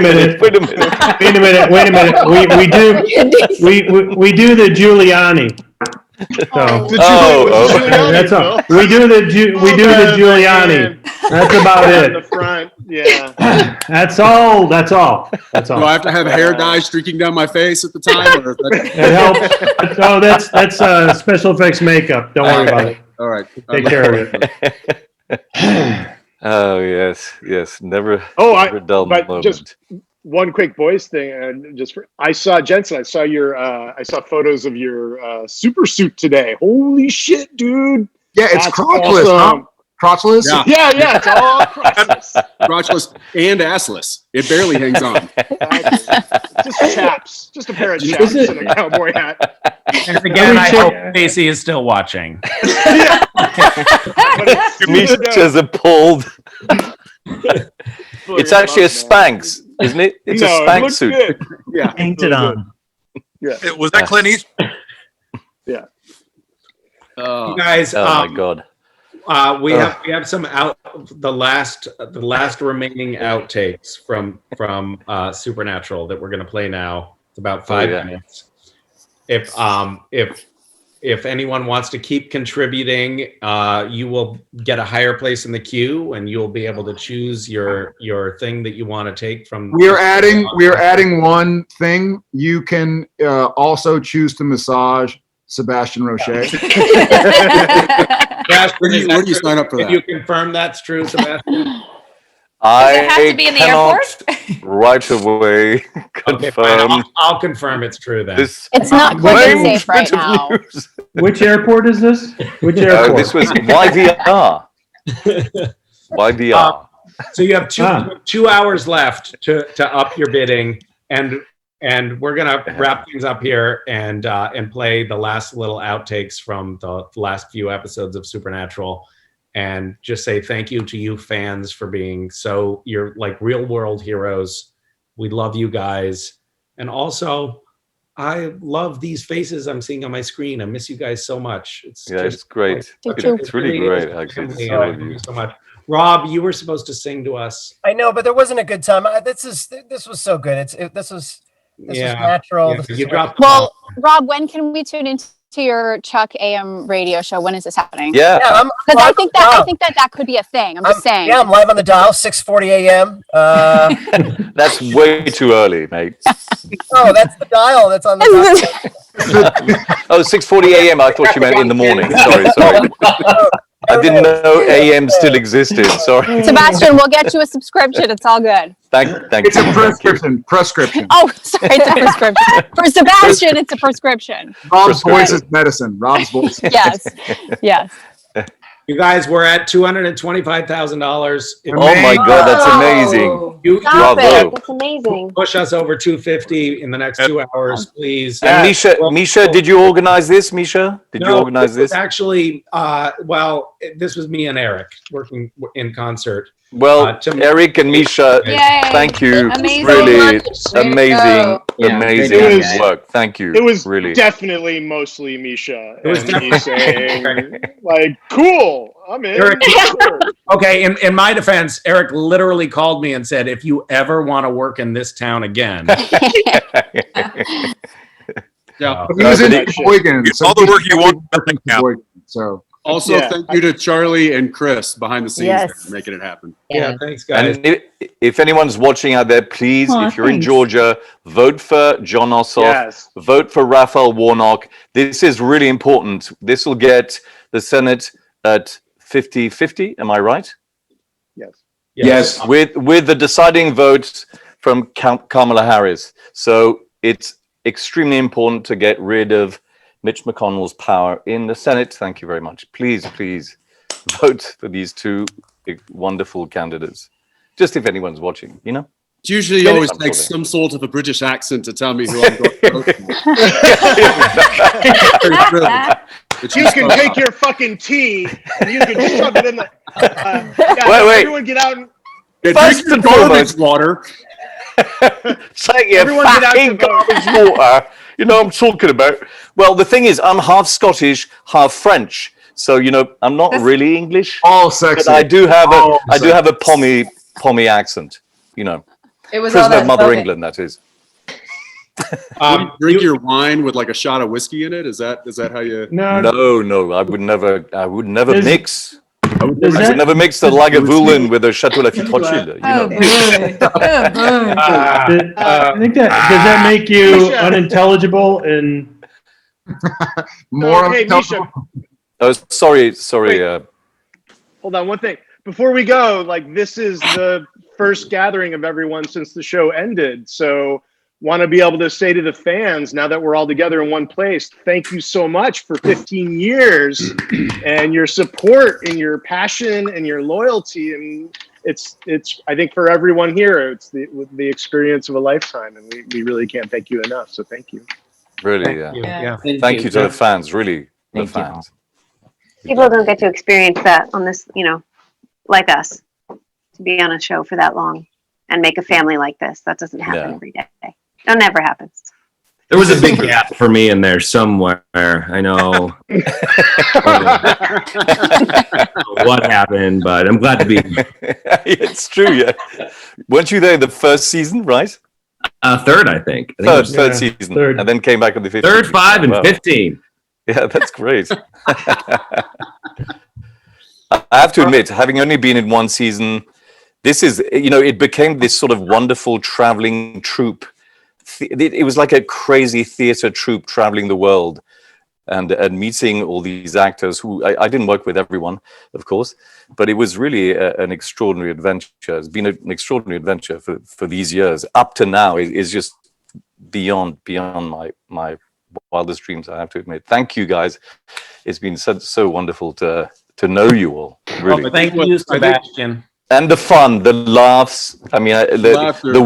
minute. We do the Giuliani. So that's all. We do the Giuliani. That's about it. The front, yeah. That's all. That's all. Do I have to have hair dye streaking down my face at the time? Or is that... It helps. Oh, that's special effects makeup. Don't worry about it. All right. Take care of it. Oh yes. Never dull but moment. Just one quick boys thing, and I saw Jensen. I saw I saw photos of your super suit today. Holy shit, dude! Yeah, it's crotchless, huh? Crotchless? Yeah, it's all crotchless. Crotchless and assless. It barely hangs on. Just chaps, just a pair of chaps and a cowboy hat. And again, I hope Stacy is still watching. Misha's appalled. It's actually a Spanx, isn't it? It's a Spanx suit. Good. Yeah, painted on. Yeah, was that Clint Eastwood? Yeah. You guys, oh my God. we have some the last remaining outtakes from Supernatural that we're going to play now. It's about 5 minutes. If anyone wants to keep contributing, you will get a higher place in the queue, and you'll be able to choose your thing that you want to take from. We are adding one thing. You can also choose to massage Sebastian Roche. Where do you sign up for that? Can you confirm that's true, Sebastian? Does it have to be in the airport? Right away confirm. I'll confirm it's true then. It's not COVID safe right now. Which airport is this? Which airport? This was YVR. YVR. So you have 2 hours left to up your bidding, and we're gonna wrap things up here and play the last little outtakes from the last few episodes of Supernatural. And just say thank you to you fans for being you're like real world heroes. We love you guys. And also, I love these faces I'm seeing on my screen. I miss you guys so much. It's great. It's really great, actually. Thank you so much. Rob, you were supposed to sing to us. I know, but there wasn't a good time. This was so good. This was natural. Yeah, well, Rob, when can we tune into your Chuck AM radio show? When is this happening? Yeah, because I think that could be a thing. I'm just saying. Yeah, I'm live on the dial, 6:40 a.m. That's way too early, mate. Oh, that's the dial. That's on the dial. 6:40 a.m. I thought you meant in the morning. Sorry. I didn't know AM still existed. Sorry. Sebastian, we'll get you a subscription. It's all good. Thank It's you. a prescription. Oh, sorry, it's a prescription. For Sebastian, it's a prescription. Rob's voice is medicine. Rob's voice. Yes. You guys, we're at $225,000. Oh my God, that's amazing! Bravo! It's amazing. Push us over 250 in the next 2 hours, please. And Misha, did you organize this? Misha, did you organize this? Actually, this was me and Eric working in concert. Well, Eric and Misha, thank you. Amazing. Really Amazing work. Thank you. It was really definitely mostly Misha. It was and saying, like, cool, I'm in. Eric, okay, in my defense, Eric literally called me and said, if you ever want to work in this town again. Yeah, he was in Boygan, all the work you want. So. Also, thank you to Charlie and Chris behind the scenes for making it happen. Yeah, thanks, guys. And if anyone's watching out there, please, if you're in Georgia, vote for John Ossoff, vote for Raphael Warnock. This is really important. This will get the Senate at 50-50. Am I right? Yes. With the deciding vote from Kamala Harris. So it's extremely important to get rid of Mitch McConnell's power in the Senate. Thank you very much. Please vote for these two wonderful candidates. Just if anyone's watching, you know. It usually always takes some sort of a British accent to tell me who I'm going to vote for. You can take your fucking tea and you can shove it in the. Wait. Everyone get out and First and foremost, water. Take your fucking garbage water. You know what I'm talking about. Well, the thing is, I'm half Scottish, half French. So, you know, I'm not really English. All sexy. But I do have a Pommy accent, you know. It was Prisoner of Mother England, that is. Drink your wine with like a shot of whiskey in it? Is that how you? No. I would never mix. I would never mix the Lagavulin with a Chateau Lafite Rothschild. You know. I think does that make you unintelligible and more unintelligible? Oh, sorry. Hold on, one thing. Before we go, like, this is the first gathering of everyone since the show ended. So want to be able to say to the fans, now that we're all together in one place, thank you so much for 15 years and your support and your passion and your loyalty. And it's I think for everyone here, it's the experience of a lifetime, and we really can't thank you enough. So thank you. Really, Thank you to the fans, really, the fans. People don't get to experience that on this, like us, to be on a show for that long and make a family like this. That doesn't happen every day. That never happens. There was a big gap for me in there somewhere. I know what happened, but I'm glad to be here. It's true, yeah. Weren't you there in the first season, right? Third, I think. Third season. Third. And then came back in the 15th. Third, 5, and Wow. 15. Yeah, that's great. I have to admit, having only been in one season, this is, it became this sort of wonderful traveling troupe. It was like a crazy theater troupe traveling the world and meeting all these actors who I didn't work with everyone, of course, but it was really an extraordinary adventure. It's been an extraordinary adventure for these years. Up to now, it's just beyond my wildest dreams, I have to admit. Thank you, guys. It's been so wonderful to know you all. Really. Well, thank you, Sebastian. And the fun, the laughs. I mean, the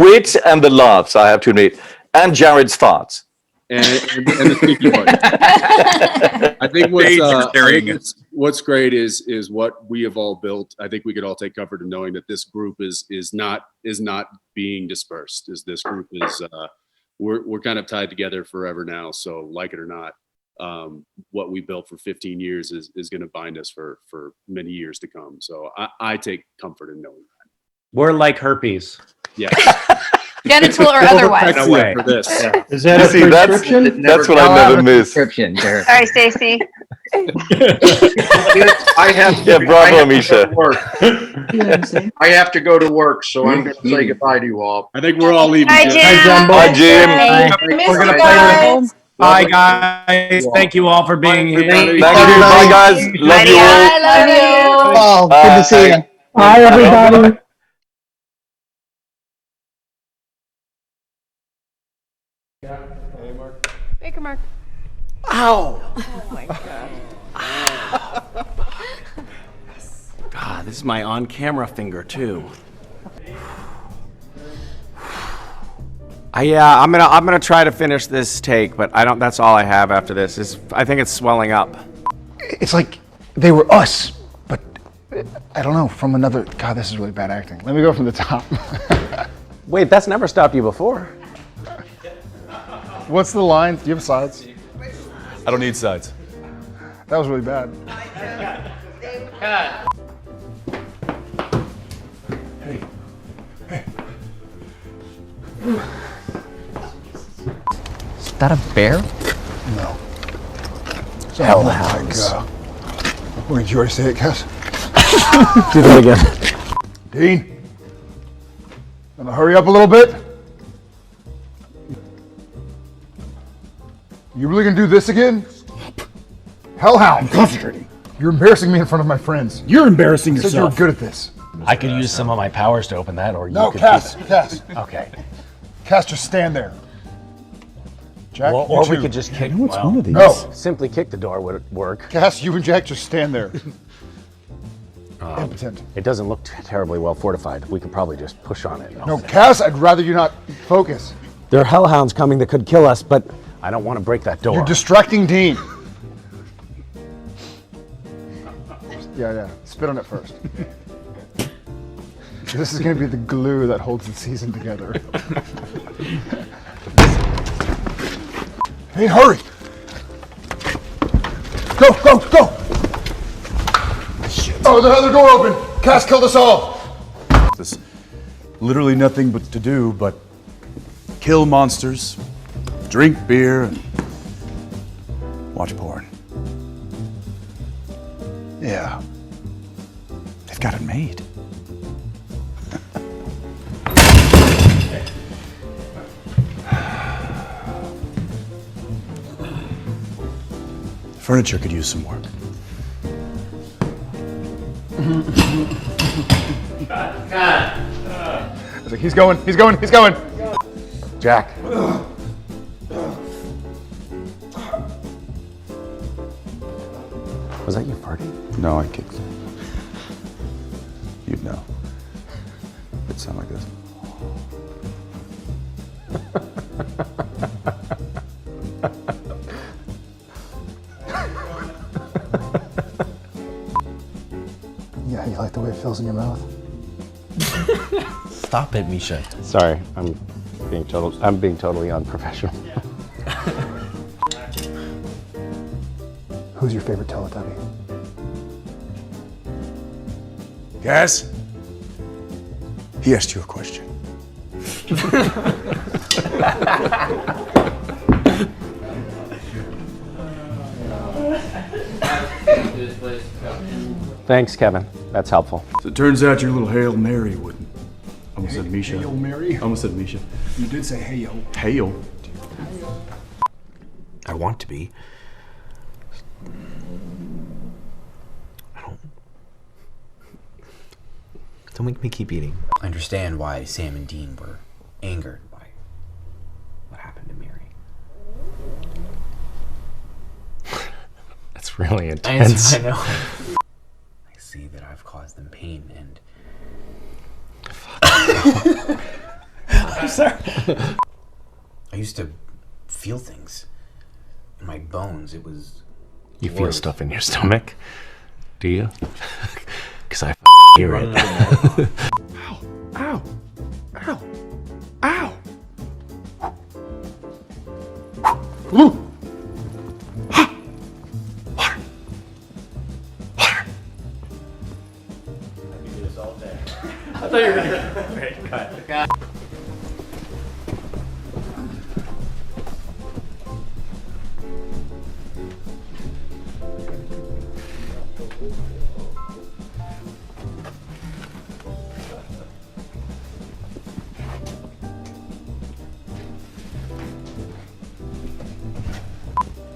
wit and the laughs, I have to admit. And Jared's farts. And the sneaky part. I think what's great is what we have all built. I think we could all take comfort in knowing that this group is not being dispersed. This group is we're kind of tied together forever now. So like it or not, what we built for 15 years is going to bind us for many years to come. So I take comfort in knowing that. We're like herpes. Yeah. Genital or otherwise. No way. For this. Yeah. Is that a prescription? That's what I never miss. Prescription, Jared. Sorry, Stacy. I have bravo, Misha. I have to go to work, so I'm going to say goodbye to you all. I think we're all leaving. Hi, Jim. Hi, Jim. Miss We're you gonna guys. Bye, guys. Thank you all for being here. Thank you. Bye, guys. Love you all. I love you. Oh, good to see you. Bye, everybody. Baker Mark. Ow. Oh my God. God, this is my on-camera finger too. I'm gonna try to finish this take, but I don't. That's all I have after this. I think it's swelling up. It's like they were us, but I don't know, from another. God, this is really bad acting. Let me go from the top. Wait, that's never stopped you before. What's the line? Do you have sides? I don't need sides. That was really bad. Is that a bear? No. Hellhounds. Where did you already say it, Cass? Do that again. Dean, gonna hurry up a little bit? You really gonna do this again? Hellhound. I'm concentrating. You're embarrassing me in front of my friends. You're embarrassing You said yourself. you were good at this. I could use some of my powers to open that, or you No, could Cass, do that. Cass. Okay. Cass, just stand there. Jack, Well, you or we too. could just kick. I know it's well, one of these. No. Simply kick the door would work. Cass, you and Jack just stand there. Impotent. It doesn't look terribly well fortified. We could probably just push on it. No, Cass, I'd rather you not focus. There are hellhounds coming that could kill us, but I don't want to break that door. You're distracting Dean. Yeah. Spit on it first. This is going to be the glue that holds the season together. Hey, hurry! Go! Oh, the other door open! Cass killed us all! There's literally nothing but to do but kill monsters, drink beer, and watch porn. Yeah. They've got it made. Furniture could use some work. I was like, he's going. Jack. Was that you farting? No, I kicked it. You'd know. It'd sound like this. Yeah, you like the way it feels in your mouth? Stop it, Misha. Sorry, I'm I'm being totally unprofessional. Who's your favorite Teletubby? Cass, he asked you a question. Thanks, Kevin. That's helpful. So it turns out your little Hail Mary wouldn't. Almost said Misha. Hail Mary? Almost said Misha. You did say hey yo. Hail. I want to be. Don't make me keep eating. I understand why Sam and Dean were angered by what happened to Mary. That's really intense. I know. I see that I've caused them pain and. I'm sorry. I used to feel things in my bones. It was. You feel stuff in your stomach? Do you? Because I hear it. Ow! Ow! Ow! Ow! Ooh! I thought you were gonna. Cut.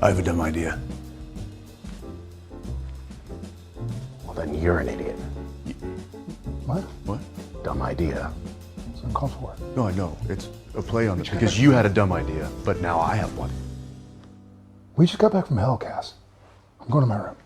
I have a dumb idea. Well, then you're an idiot. What? What? Dumb idea. It's uncalled for. No, I know. It's a play on it because you had a dumb idea, but now I have one. We just got back from hell, Cass. I'm going to my room.